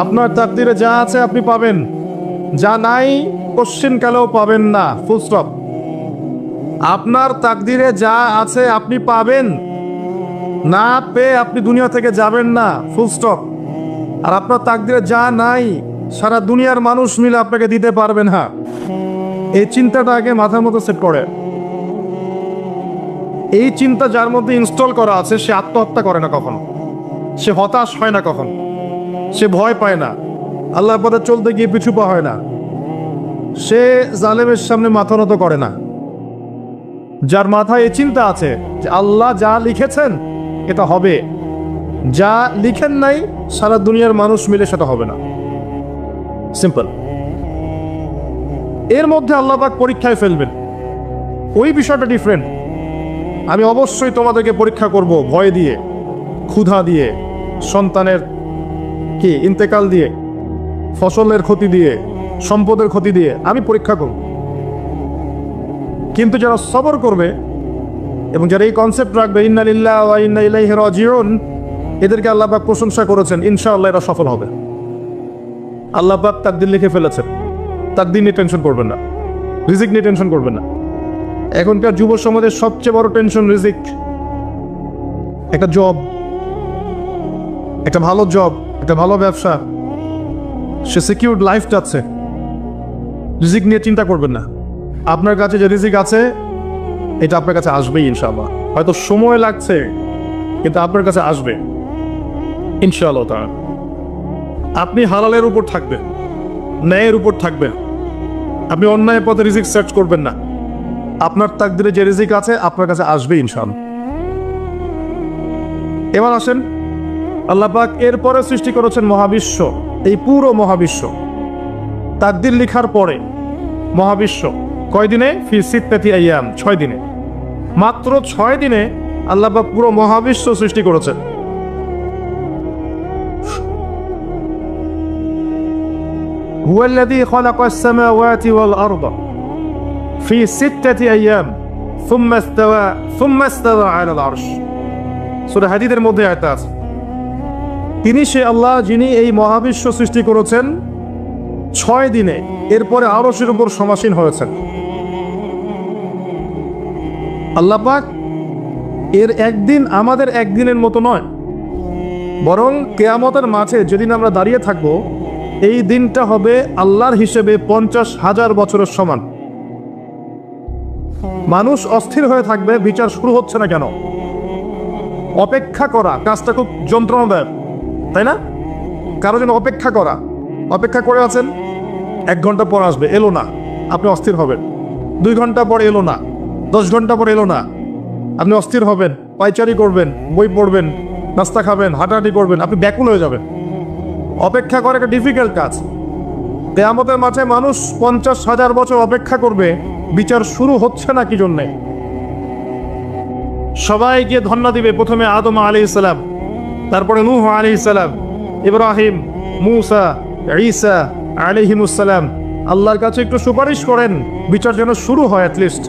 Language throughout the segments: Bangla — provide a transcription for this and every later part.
আপনার তাকদিরে যা আছে আপনি পাবেন, যা নাই কোশ্চেনকালেও পাবেন না, ফুল স্টপ। আপনার তাকদিরে যা আছে আপনি পাবেন, না পেয়ে আপনি দুনিয়া থেকে যাবেন না, ফুল স্টপ। আর আপনার তাকদিরে যা নাই সারা দুনিয়ার মানুষ মিলে আপনাকে দিতে পারবেন না। এই চিন্তাটা আগে মাথার মতো সেট করে। এই চিন্তা যার মধ্যে ইনস্টল করা আছে সে আত্মহত্যা করে না কখনো, সে হতাশ হয় না কখনো, সে ভয় পায় না, আল্লাহর পথে চলতে গিয়ে পিছু পা হয় না, সে জালেমের সামনে মাথা নত করে না। যার মাথায় এই চিন্তা আছে যে আল্লাহ যা লিখেছেন এটা হবে, যা লিখেন নাই সারা দুনিয়ার মানুষ মিলে সেটা হবে না, সিম্পল। এর মধ্যে আল্লাহ পাক পরীক্ষায় ফেলবেন, ওই বিষয়টা ডিফারেন্ট। আমি অবশ্যই তোমাদেরকে পরীক্ষা করব ভয় দিয়ে, ক্ষুধা দিয়ে, সন্তানের কি ইন্তেকাল দিয়ে, ফসলের ক্ষতি দিয়ে, সম্পদের ক্ষতি দিয়ে আমি পরীক্ষা করব। কিন্তু যারা সবর করবে এবং যারা এই কনসেপ্ট রাখবে ইন্না লিল্লাহি ওয়া ইন্না ইলাইহি রাজিউন, এদেরকে আল্লাহ পাক প্রশংসা করেছেন, ইনশাআল্লাহ এরা সফল হবে। আল্লাহ পাক তাকদীর লিখে ফেলেছেন, তাকদীর নিয়ে টেনশন করবেন না, রিজিক নিয়ে টেনশন করবেন না। এখনকার যুব সমাজের সবচেয়ে বড় টেনশন রিজিক। একটা জব, একটা ভালো জব, একটা ভালো ব্যবসা, সে সিকিউরড লাইফ চাচ্ছে, রিজিক নিয়ে চিন্তা করবেন না। আপনার কাছে যে রিজিক আছে এটা আপনার কাছে আসবেই ইনশাআল্লাহ। হয়তো সময় লাগছে কিন্তু আপনার কাছে আসবে ইনশাআল্লাহ তাআলা। আপনি হালালের উপর থাকবেন, ন্যায়ের উপর থাকবেন, আপনি অন্যায় পথে রিজিক সার্চ করবেন না। আপনার তাকদিরে যে রিজিক আছে আপনার কাছে আসবে ইনশাআল্লাহ। এবার আসেন, আল্লাহ পাক এরপরে সৃষ্টি করেছেন মহাবিশ্ব, এই পুরো মহাবিশ্ব। তাকদির লিখার পরে মহাবিশ্ব কয় দিনে? ফি সিত্তাতি আইয়াম, 6 দিনে। মাত্র 6 দিনে আল্লাহ পাক পুরো মহাবিশ্ব সৃষ্টি করেছেন। হুয়াল্লাযী খালাকাস সামাওয়াতি ওয়াল আরদা ফি সিত্তাতি আইয়াম সুম্মা ইস্তাওয়া আলাল আরশ। সূরা হাদীদের মধ্যে আয়াত আছে, তিনি সে আল্লাহ যিনি এই মহাবিশ্ব সৃষ্টি করেছেন 6 দিনে, এরপরে আরশের উপর সমাসীন হয়েছেন। আল্লাহ পাক এর একদিন আমাদের একদিনের মতো নয়, বরং কিয়ামতের মাঠে যেদিন আমরা দাঁড়িয়ে থাকব এই দিনটা হবে আল্লাহর হিসেবে 50,000 বছরের সমান। মানুষ অস্থির হয়ে থাকবে, বিচার শুরু হচ্ছে না কেন। অপেক্ষা করা কাজটা খুব যন্ত্রণাদায়ক, তাই না? কারো জন্য অপেক্ষা করা, অপেক্ষা করে আছেন, 1 ঘন্টা পর আসবে, এলো না, আপনি অস্থির হবেন। 2 ঘন্টা পর এলো না, 10 ঘন্টা পর এলো না, আপনি অস্থির হবেন, পায়চারি করবেন, বই পড়বেন, নাস্তা খাবেন, হাঁটাহাঁটি করবেন, আপনি ব্যাকুল হয়ে যাবেন। অপেক্ষা করা একটা ডিফিকাল্ট কাজ। কিয়ামতের মাঠে মানুষ 50,000 বছর অপেক্ষা করবে, বিচার শুরু হচ্ছে না কি জন্যে। সবাই গিয়ে ধন্না দিবে, প্রথমে আদম আলাইহিস সালাম, তারপরে নূহ আলাইহিস সালাম, ইব্রাহিম, মূসা, ঈসা আলাইহিমুস সালাম। আল্লাহর কাছে একটু সুপারিশ করেন, বিচার যেন শুরু হয় অ্যাটলিস্ট।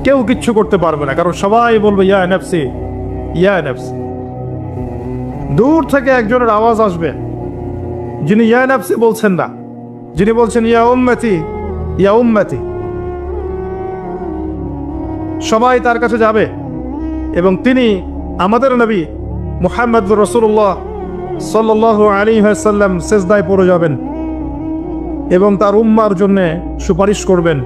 কেউ কিচ্ছু করতে পারবে না, কারণ সবাই বলবে ইয়া নাফসি, ইয়া নাফসি। দূর থেকে একজনের আওয়াজ আসবে, যিনি ইয়া নাফসি বলছেন না, যিনি বলছেন ইয়া উম্মতি, ইয়া উম্মতি। সবাই তার কাছে যাবে এবং তিনি আমাদের নবী মুহাম্মদুর রাসূলুল্লাহ সাল্লাল্লাহু আলাইহি ওয়াসাল্লাম সিজদায় পড়ে যাবেন এবং তার উম্মার জন্য সুপারিশ করবেন।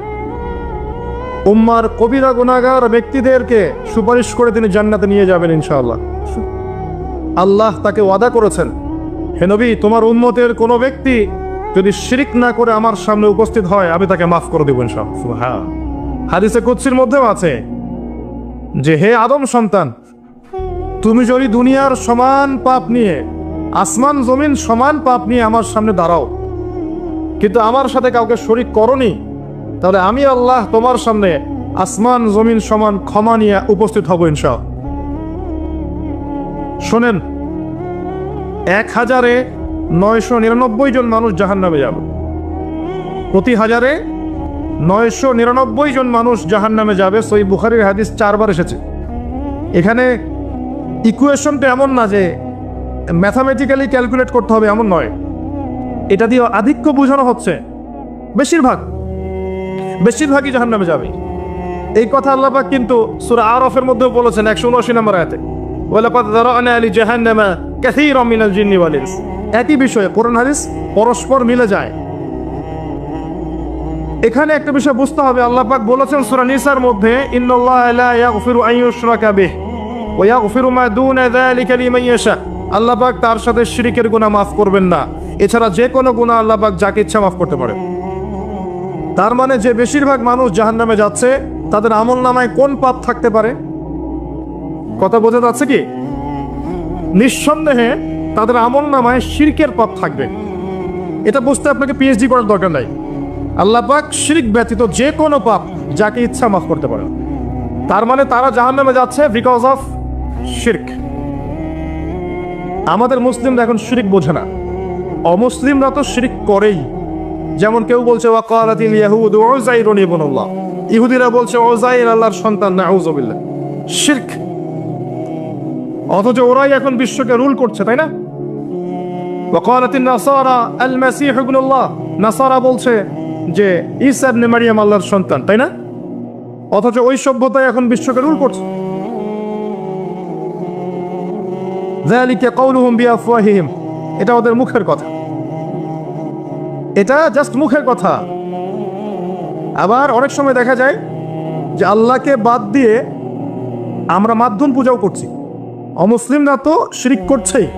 উম্মার কবিরা গুনাহগার ব্যক্তিদেরকে সুপারিশ করে তিনি জান্নাতে নিয়ে যাবেন ইনশাআল্লাহ। আল্লাহ তাকে ওয়াদা করেছেন, হে নবী, তোমার উম্মতের কোনো ব্যক্তি যদি শিরক না করে আমার সামনে উপস্থিত হয় আমি তাকে মাফ করে দেব ইনশাআল্লাহ। সুবহান। হাদিসে কুদসির মধ্যেও আছে যে হে আদম সন্তান, তুমি যদি দুনিয়ার সমান পাপ নিয়ে, আসমান জমিন সমান পাপ নিয়ে আমার সামনে দাঁড়াও, কিন্তু আমার সাথে কাউকে শরীক করনি, তাহলে আমি আল্লাহ তোমার সামনে আসমান জমিন সমান ক্ষমা নিয়ে উপস্থিত হব ইনশাআল্লাহ। শোনেন, 1,999 জন মানুষ জাহান্নামে যাবে, প্রতি 1,999 জন মানুষ জাহান্নামে যাবে। সহিহ বুখারীর হাদিস 4 বার এসেছে। এখানে ইকুয়েশনটা এমন না যে ম্যাথামেটিক্যালি ক্যালকুলেট করতে হবে এমন নয়, এটা দিয়ে আধিক্য বোঝানো হচ্ছে। বেশিরভাগই জাহান্নামে যাবে, এই কথা আল্লাহ পাক কিন্তু সূরা আরাফের মধ্যেও বলেছেন 179 নম্বর আয়াতে, ওয়ালাকাদ যারানা লিজাহান্নামা কাসীরাম মিনাল জিন্নি ওয়াল ইনস। একই বিষয়ে কোরআন হাদিস পরস্পর মিলে যায়। এখানে একটা বিষয় বুঝতে হবে, আল্লাহ পাক বলেছেন সূরা নিসার মধ্যে, ইন্নাল্লাহা লা ইয়াগফিরু আন ইউশরাকা বিহি ওয়া ইয়াগফিরু মা দুনা যালিকা লিমান ইয়াশা। আল্লাহ পাক তার সাথে শিরকের গুনাহ মাফ করবেন না, এছাড়া যে কোনো গুনাহ আল্লাহ পাক যাকে ইচ্ছা মাফ করতে পারেন। তার মানে যে বেশিরভাগ মানুষ জাহান্নামে যাচ্ছে, তাদের আমল নামায় কোন পাপ থাকতে পারে? কথা বোঝা যাচ্ছে কি? নিঃসন্দেহে তাদের আমল নামায় শিরকের পাপ থাকবে। এটা বুঝতে আপনাকে পিএইচডি করার দরকার নাই। আল্লাহ পাক শিরক ব্যতীত যে কোনো পাপ যাকে ইচ্ছা মাফ করতে পারেন। তার মানে তারা জাহান্নামে যাচ্ছে বিকজ অফ শিরক। আমাদের মুসলিমরা এখন শিরক বোঝে না, অমুসলিমরা তো শিরক করেই। যেমন কেউ বলছে ওয়াকালাতিল ইয়াহুদ উযাইরুন ইবনুল্লাহ, ইহুদিরা বলছে উযাইর আল্লাহর সন্তান, নাউযুবিল্লাহ, শিরক। অথচ ওরাই এখন বিশ্বকে রুল করছে, তাই না? ওয়াকালাতিন নাসারা আল মাসীহ ইবনুল্লাহ, নাসারা বলছে যে ঈসা ইবনে মারইয়াম আল্লাহর সন্তান, তাই না? অথচ ওই সভ্যতায় এখন বিশ্বকে রুল করছে। যালিকা কাউলুহুম বিআফওয়াহিহিম, এটা ওদের মুখের কথা, এটা জাস্ট মুখের কথা। আবার অনেক সময় দেখা যায় যে আল্লাহকে বাদ দিয়ে আমরা মাধ্যম পূজাও করছি। অমুসলিমরা তো শিরক করছেই,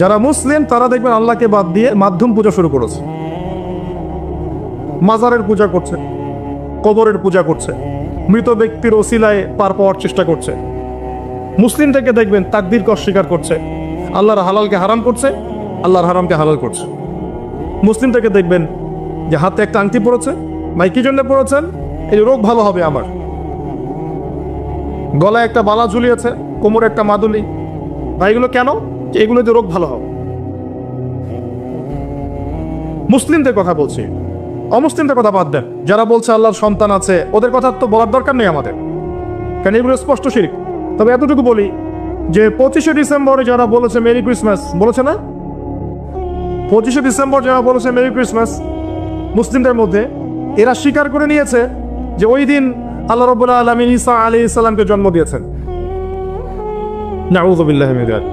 যারা মুসলিম তারা দেখবেন আল্লাহকে বাদ দিয়ে মাধ্যম পূজা শুরু করেছে। মাজারের পূজা করছে, কবরের পূজা করছে, মৃত ব্যক্তির ওসিলায় পার পাওয়ার চেষ্টা করছে। মুসলিম থেকে দেখবেন তাকদীরকে অস্বীকার করছে, আল্লাহর হালালকে হারাম করছে, আল্লাহর হারামকে হালাল করছে। মুসলিম থেকে দেখবেন যে হাতে একটা আংটি পড়েছে, ভাই কি জন্য পড়েছেন? এই রোগ ভালো হবে আমার। গলায় একটা বালা ঝুলিয়েছে, কোমরে একটা মাদুলি, ভাই এগুলো কেন? এগুলো যে রোগ ভালো হবে। মুসলিমদের কথা বলছি, অমুসলিমদের কথা বাদ দেন। যারা বলছে আল্লাহর সন্তান আছে, ওদের কথা তো বলার দরকার নেই আমাদের, কারণ এগুলো স্পষ্ট শিরক। তবে এতটুকু বলি যে 25শে ডিসেম্বরে যারা বলেছে মেরি ক্রিসমাস, বলেছে না? 25শে ডিসেম্বর যারা বলেছে মেরি ক্রিসমাস, মুসলিমদের মধ্যে এরা স্বীকার করে নিয়েছে যে ওই দিন আল্লাহ রাব্বুল আলামিন ঈসা আলাইহিস সালামকে জন্ম দিয়েছেন। নাউযুবিল্লাহি মিন যালিক।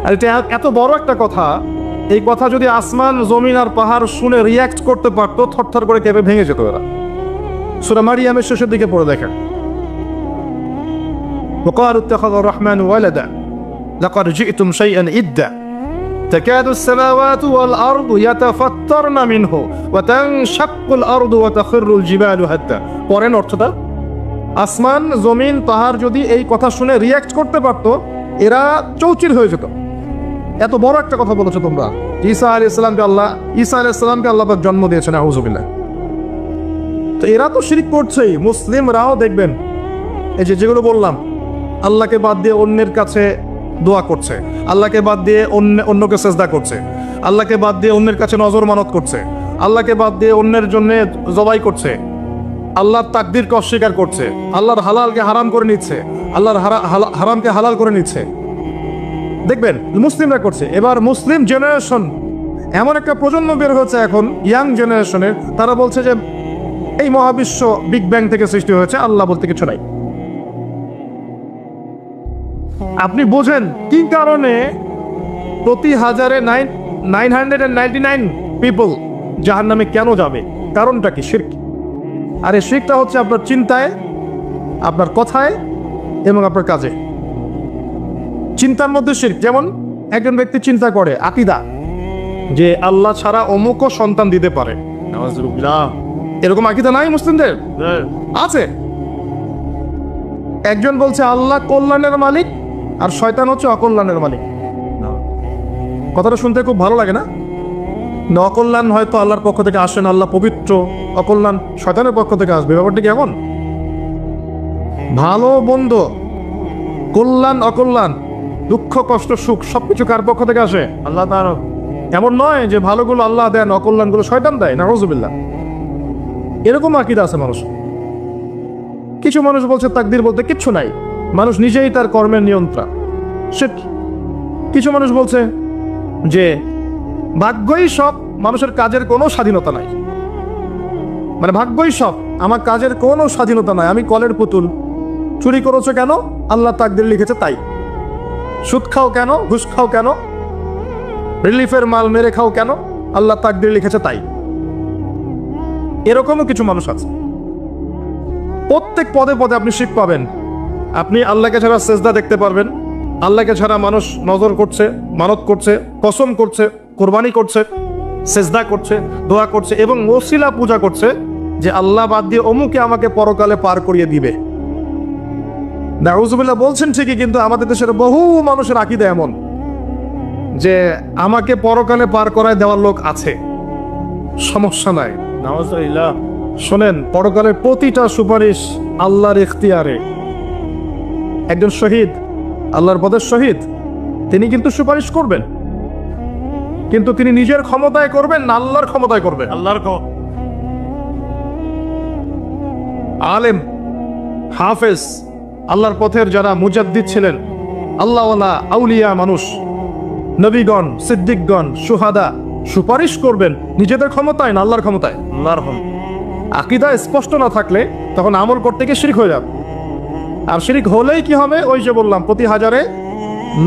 আর এটা এত বড় একটা কথা, এই কথা যদি আসমান জমিন আর পাহাড় শুনে রিয়াক্ট করতে পারতো, থরথর করে কেঁপে ভেঙে যেত এরা। সূরা মারিয়ামের শেষের দিকে পড়ে দেখেন, وقالوا اتخذ الرحمن ولدا لقد جئتم شيئا إدا تكاد السماوات والأرض يتفطرن منه وتنشق الأرض وتخر الجبال هدا। পরেন অর্থটা, আসমান জমিন পাহাড় যদি এই কথা শুনে রিয়াক্ট করতে পারতো, এরা চৌচির হয়ে যেত। এত বড় একটা কথা বলেছো তোমরা, ঈসা আলাইহিস সালামকে আল্লাহ পাক জন্ম দিয়েছেন, নাউযুবিল্লাহ। তো এরা তো শিরক করছেই। মুসলিমরাও দেখবেন এই যেগুলো বললাম, আল্লাহকে বাদ দিয়ে অন্যের কাছে দোয়া করছে, আল্লাহকে বাদ দিয়ে অন্যকে সেজদা করছে, আল্লাহকে বাদ দিয়ে অন্যের কাছে নজর মানত করছে, আল্লাহকে বাদ দিয়ে অন্যের জন্য জবাই করছে, আল্লাহর তাকদীরকে অস্বীকার করছে, আল্লাহর হালালকে হারাম করে নিচ্ছে, আল্লাহর হারামকে হালাল করে নিচ্ছে। দেখবেন মুসলিমরা করছে। এবার মুসলিম জেনারেশন, এমন একটা প্রজন্ম বের হচ্ছে এখন, ইয়াং জেনারেশনের, তারা বলছে যে এই মহাবিশ্ব বিগ ব্যাং থেকে সৃষ্টি হয়েছে, আল্লাহ বলতে কিছু নাই। আপনি বোঝেন কি কারণে প্রতি হাজারে 999 পিপল জাহান্নামে কেন যাবে? কারণটা কি? শিরক। আর এই শিরকটা হচ্ছে আপনার চিন্তায়, আপনার কথায় এবং আপনার কাজে। চিন্তার মধ্যে শিরক। যেমন একজন ব্যক্তি চিন্তা করে আকীদা যে আল্লাহ ছাড়া অমুকও সন্তান দিতে পারে, এরকম আকীদা নাই মুসলিমদের? আছে। একজন বলছে আল্লাহ কল্যাণের মালিক আর শয়তান হচ্ছে অকল্যাণের মালিক। কথাটা শুনতে খুব ভালো লাগে না? অকল্যাণ হয়তো আল্লাহর পক্ষ থেকে আসেন, আল্লাহ পবিত্র, অকল্যাণ শয়তানের পক্ষ থেকে আসবে। ব্যাপারটা কি এমন? ভালো মন্দ, কল্যাণ অকল্যাণ, দুঃখ কষ্ট সুখ সবকিছু কার পক্ষ থেকে আসে? আল্লাহ তাআলা। এমন নয় যে ভালোগুলো আল্লাহ দেন, অকল্যাণগুলো শয়তান দেয়, নাউযুবিল্লাহ। এরকম আকীদা আছে মানুষ। কিছু মানুষ বলছে তাকদীর বলতে কিচ্ছু নাই, মানুষ নিজেই তার কর্মের নিয়ন্ত্রণ। শিরক। কিছু মানুষ বলছে যে ভাগ্যই সব, মানুষের কাজের কোনো স্বাধীনতা নাই, মানে ভাগ্যই সব, আমার কাজের কোনো স্বাধীনতা নাই, আমি কলের পুতুল। চুরি করেছো কেন? আল্লাহ তাকদীর লিখেছে তাই। সুদ খাও কেন? ঘুষ খাও কেন? রিলিফের মাল মেরে খাও কেন? আল্লাহ তাকদীর লিখেছে তাই। এরকমও কিছু মানুষ আছে। প্রত্যেক পদে পদে আপনি শিখ পাবেন। আপনি আল্লাহকে ছাড়া সেজদা দেখতে পারবেন, আল্লাহকে ছাড়া মানুষ নজর করছে, মানত করছে, কসম করছে, কোরবানি করছে, সেজদা করছে, দোয়া করছে এবং ওসিলা পূজা করছে যে আল্লাহ বাদ দিয়ে অমুকে আমাকে পরকালে পার করিয়ে দিবে। নাউজুবিল্লাহ বলছেন ঠিকই, কিন্তু আমাদের দেশের বহু মানুষের আকীদা এমন যে আমাকে পরকালে পার করায় দেওয়ার লোক আছে, সমস্যা নাই। নাউজুবিল্লাহ। শোনেন, পরকালের প্রতিটা সুপারিশ আল্লাহর ইখতিয়ারে। একজন শহীদ, আল্লাহর পদের শহীদ, তিনি কিন্তু সুপারিশ করবেন, কিন্তু তিনি নিজের ক্ষমতায় করবেন না আল্লাহর ক্ষমতায় করবেন? আল্লাহর। আলেম, হাফেজ, আল্লাহর পথের যারা মুজাদ্দিদ ছিলেন, আল্লাহওয়ালা আউলিয়া মানুষ, নবীগণ, সিদ্দিকগণ, সুহাদা সুপারিশ করবেন নিজেদের ক্ষমতায় না আল্লাহর ক্ষমতায়? আল্লাহর ক্ষমতায়। আকীদা স্পষ্ট না থাকলে তখন আমল করতে গিয়ে শিরক হয়ে যাবে। আর শিরক হলেই কি হবে? ওই যে বললাম, প্রতি হাজারে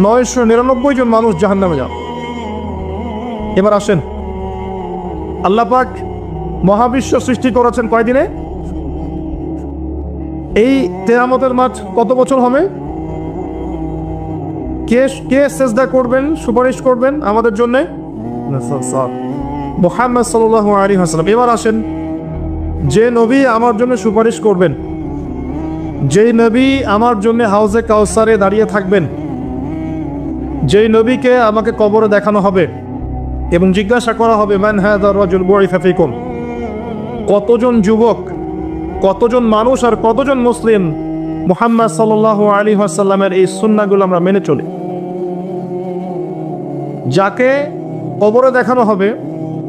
999 জন মানুষ জাহান্নামে যাবে। এবার আসেন, আল্লাহ পাক মহাবিশ্ব সৃষ্টি করেছেন কয়দিনে? এই কিয়ামতের মাঠ কত বছর হবে? কে সেজদা করবেন, সুপারিশ করবেন আমাদের জন্য? মুহাম্মদ সাল্লাল্লাহু আলাইহি ওয়াসাল্লাম। এবার আসেন, যে নবী আমার জন্য সুপারিশ করবেন, যেই নবী আমার জন্য হাউজে কাউসারে দাঁড়িয়ে থাকবেন, যেই নবীকে আমাকে কবরে দেখানো হবে এবং জিজ্ঞাসা করা হবে মান হাযা রাজুল বুইসা ফীকুম, কতজন যুবক, কতজন মানুষ আর কতজন মুসলিম মুহাম্মদ সাল্লাল্লাহু আলাইহি ওয়াসাল্লামের এই সুন্নাহগুলো আমরা মেনে চলি। যাকে কবরে দেখানো হবে,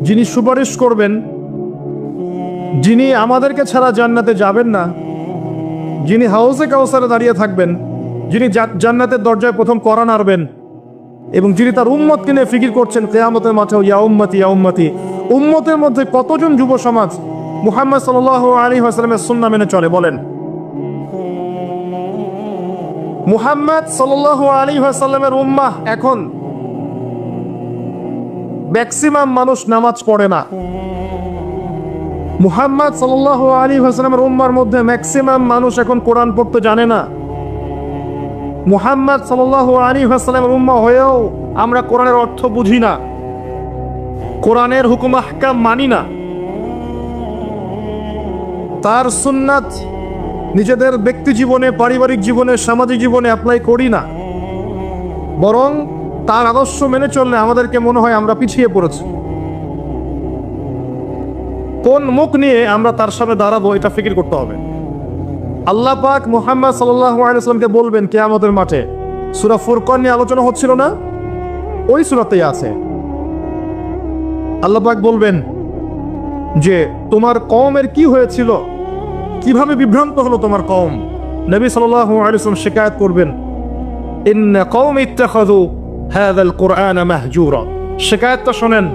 যিনি সুপারিশ করবেন, যিনি আমাদেরকে ছাড়া জান্নাতে যাবেন না, যিনি হাউজে কাউসারে দাঁড়িয়ে থাকবেন, যিনি জান্নাতের দরজায় প্রথম কড়া নাড়বেন এবং যিনি তার উম্মতকে নিয়ে ফিকির করছেন কিয়ামতের মাঠেও, ইয়া উম্মতি ইয়া উম্মতি, উম্মতের মধ্যে কতজন যুব সমাজ মুহাম্মদ সাল্লাল্লাহু আলাইহি ওয়াসাল্লামের সুন্নাহ মেনে চলে? বলেন। মুহাম্মদ সাল্লাল্লাহু আলাইহি ওয়াসাল্লামের উম্মাহ এখন ম্যাক্সিমাম মানুষ নামাজ পড়ে না। মুহাম্মদ সাল্লাল্লাহু আলাইহি ওয়াসাল্লামের উম্মার মধ্যে ম্যাক্সিমাম মানুষ এখন কোরআন পড়তে জানে না। মুহাম্মদ সাল্লাল্লাহু আলাইহি ওয়াসাল্লামের উম্মাহ হয়েও আমরা কোরআনের অর্থ বুঝি না, কোরআনের হুকুম আহকাম মানি না, তার সুন্নাত নিজেদের ব্যক্তি জীবনে, পারিবারিক জীবনে, সামাজিক জীবনে অ্যাপ্লাই করি না, বরং তার আদর্শ মেনে চললে আমাদেরকে মনে হয় আমরা পিছিয়ে পড়েছি। কোন মুখ নিয়ে আমরা তার সামনে দাঁড়াবো এটা ফিকির করতে হবে। আল্লাহ পাক মুহাম্মদ সাল্লাল্লাহু আলাইহি ওয়াসাল্লামকে বলবেন কিয়ামতের মাঠে, সূরা ফুরকান নিয়ে আলোচনা হচ্ছিল না? ওই সূরাতেই আছে। আল্লাহ পাক বলবেন যে তোমার কওমের কি হয়েছিল, কিভাবে বিভ্রান্ত হলো তোমার কওম। নবী সাল্লাল্লাহু আলাইহি ওয়াসাল্লাম শিকায়াত করবেন, ইন্না কওমি ইত্তাখাযু হাযাল কুরআনা মাহজুরা। শিকায়াতটা শোনেন,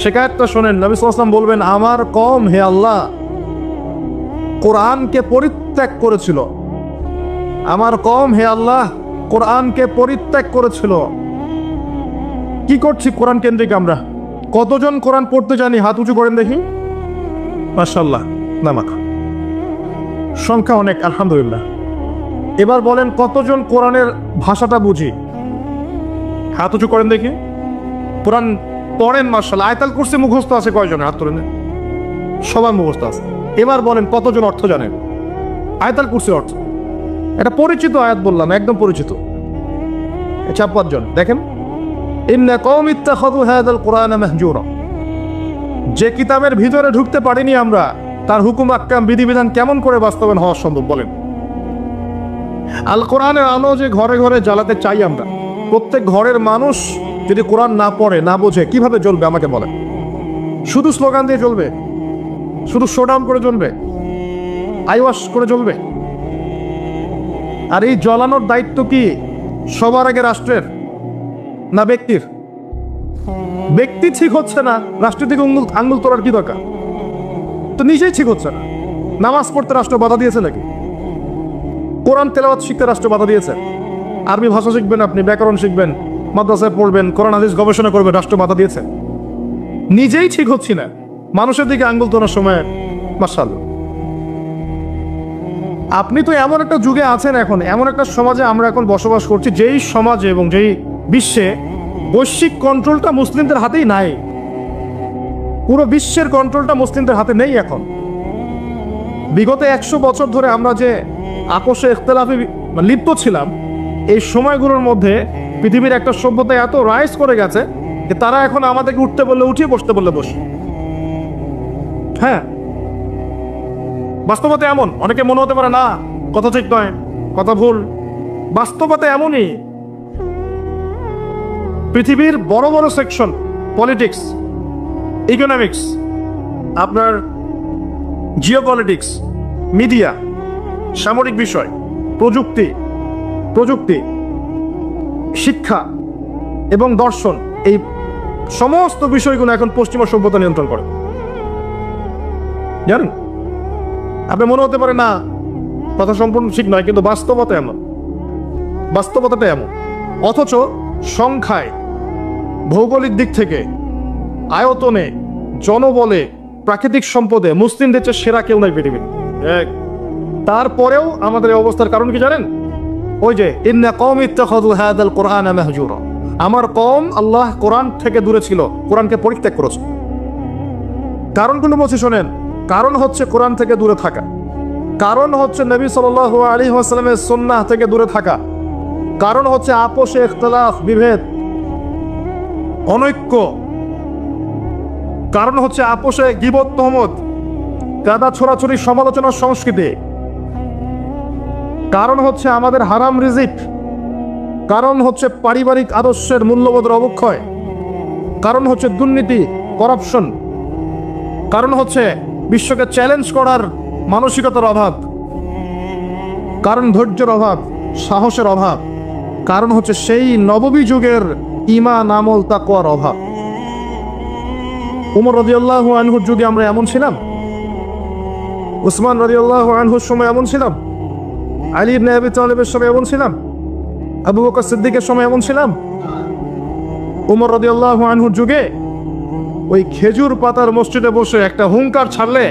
শিকায়াতটা শোনেন। নবী সাল্লাল্লাহু আলাইহি ওয়াসাল্লাম বলবেন, আমার কওম হে আল্লাহ কোরআনকে পরিত্যাগ করেছিল, আমার কওম হে আল্লাহ কোরআনকে পরিত্যাগ করেছিল। কি করছি কোরআন কেন্দ্রিক আমরা? কতজন কোরআন পড়তে জানি? হাত উঁচু করেন দেখি। মাশাআল্লাহ, নামাক সংখ্যা অনেক, আলহামদুলিল্লাহ। এবার বলেন কতজন কোরআনের ভাষাটা বুঝি? হাত উঁচু করেন দেখি। কোরআন পড়েন মাশাআল্লাহ। আয়াতুল কুরসি মুখস্থ আছে কয়জন? হাত তুলে নেন। সবার মুখস্থ আছে। এবার বলেন কতজন অর্থ জানেন আয়াতুল কুরসির অর্থ? এটা পরিচিত আয়াত বললাম, একদম পরিচিত। 56 জন। দেখেন, ইন্না কওমি ইত্তাখাযু হাযাল কুরআনা মাহজুরা। যে কিতাবের ভিতরে ঢুকতে পারিনি আমরা, তার হুকুম আহকাম বিধিবিধান কেমন করে বাস্তবায়ন হওয়া সম্ভব বলেন? আল কোরআনের আলো যে ঘরে ঘরে জ্বালাতে চাই আমরা, প্রত্যেক ঘরের মানুষ যদি কোরআন না পড়ে, না বোঝে, কিভাবে জ্বলবে আমাকে বলেন? শুধু স্লোগান দিয়ে জ্বলবে? শুধু শোডাউন করে জ্বলবে? আইওয়াশ করে জ্বলবে? আর এই জ্বলানোর দায়িত্ব কি সবার আগে রাষ্ট্রের? না ব্যক্তির? ব্যক্তি ঠিক হচ্ছে না, রাষ্ট্র থেকে আঙ্গুল তোলার কি দরকার? তো নিজেই ঠিক হচ্ছে না। নামাজ পড়তে রাষ্ট্র বাধা দিয়েছে নাকি? কোরআন তেলাওয়াত শিখতে রাষ্ট্র বাধা দিয়েছে? আরবি ভাষা শিখবেন, আপনি ব্যাকরণ শিখবেন, মাদ্রাসায় পড়বেন, কোরআন হাদিস গবেষণা করবেন, রাষ্ট্র বাধা দিয়েছে? নিজেই ঠিক হচ্ছি না, মানুষের দিকে আঙ্গুল তোলার সময় মাশাআল্লাহ। আপনি তো এমন একটা যুগে আছেন, এখন এমন একটা সমাজে আমরা এখন বসবাস করছি, যেই সমাজে এবং যেই বিশ্বে বৈশ্বিক কন্ট্রোলটা মুসলিমদের হাতেই নাই। পুরো বিশ্বের কন্ট্রোলটা মুসলিমদের হাতে নেই এখন। বিগত 100 বছর ধরে আমরা যে আপোষে ইখতিলাফে লিপ্ত ছিলাম, এই সময়গুলোর মধ্যে পৃথিবীর একটা সভ্যতা এত রাইজ করে গেছে যে তারা এখন আমাদেরকে উঠতে বললে উঠিয়ে, বসতে বললে বসে। হ্যাঁ, বাস্তবতা এমন। অনেকে মনে হতে পারে না কথা ঠিক নয়, কথা ভুল। বাস্তবতা এমনই। পৃথিবীর বড় বড় সেকশন, পলিটিক্স, ইকোনমিক্স, আপনার জিওপলিটিক্স, মিডিয়া, সামরিক বিষয়, প্রযুক্তি, শিক্ষা এবং দর্শন, এই সমস্ত বিষয়গুলো এখন পশ্চিমা সভ্যতা নিয়ন্ত্রণ করে। জানেন, আপনি মনে হতে পারে না কথা সম্পূর্ণ ঠিক নয়, কিন্তু বাস্তবতা এমন, বাস্তবতাটা এমন। অথচ সংখ্যায়, ভৌগোলিক দিক থেকে, আয়তনে, জনবলে, প্রাকৃতিক সম্পদে মুসলিমদের চেয়ে সেরা কেউ নাই পৃথিবীর। তারপরেও আমাদের এই অবস্থার কারণ কি জানেন? ওই যে ইন্না কওমি ইত্তাখাযু হাযাল কুরআনা মাহজুরা, আমার কওম আল্লাহ কোরআন থেকে দূরে ছিল, কোরআনকে পরিত্যাগ করেছে। কারণগুলো বলছি শোনেন। কারণ হচ্ছে কোরআন থেকে দূরে থাকা, কারণ হচ্ছে নবী সাল্লাল্লাহু আলাইহি ওয়াসাল্লামের সুন্নাহ থেকে দূরে থাকা, কারণ হচ্ছে আপোষে ইখতিলাফ, বিভেদ, অনৈক্য, কারণ হচ্ছে আপোষে গীবত, তহমত, কাদা ছোড়াছড়ি, সমালোচনার সংস্কৃতি, কারণ হচ্ছে আমাদের হারাম রিজিক, কারণ হচ্ছে পারিবারিক আদর্শের মূল্যবোধের অবক্ষয়, কারণ হচ্ছে দুর্নীতি, করাপশন, কারণ হচ্ছে বিশ্বকে চ্যালেঞ্জ করার মানসিকতার অভাব, কারণ ধৈর্যের অভাব, সাহসের অভাব, কারণ হচ্ছে সেই নববী যুগের ঈমান, আমল, তাকওয়ার অভাব। উমর রাদিয়াল্লাহু আনহুর যুগে আমরা এমন ছিলাম? উসমান রাদিয়াল্লাহু আনহুর সময় এমন ছিলাম? আলী ইবনে আবি তালেবের সময় এমন ছিলাম? আবু বকর সিদ্দিকের সময় এমন ছিলাম? উমর রাদিয়াল্লাহু আনহুর যুগে ওই খেজুর পাতার মসজিদে বসে একটা হুঙ্কার ছাড়লে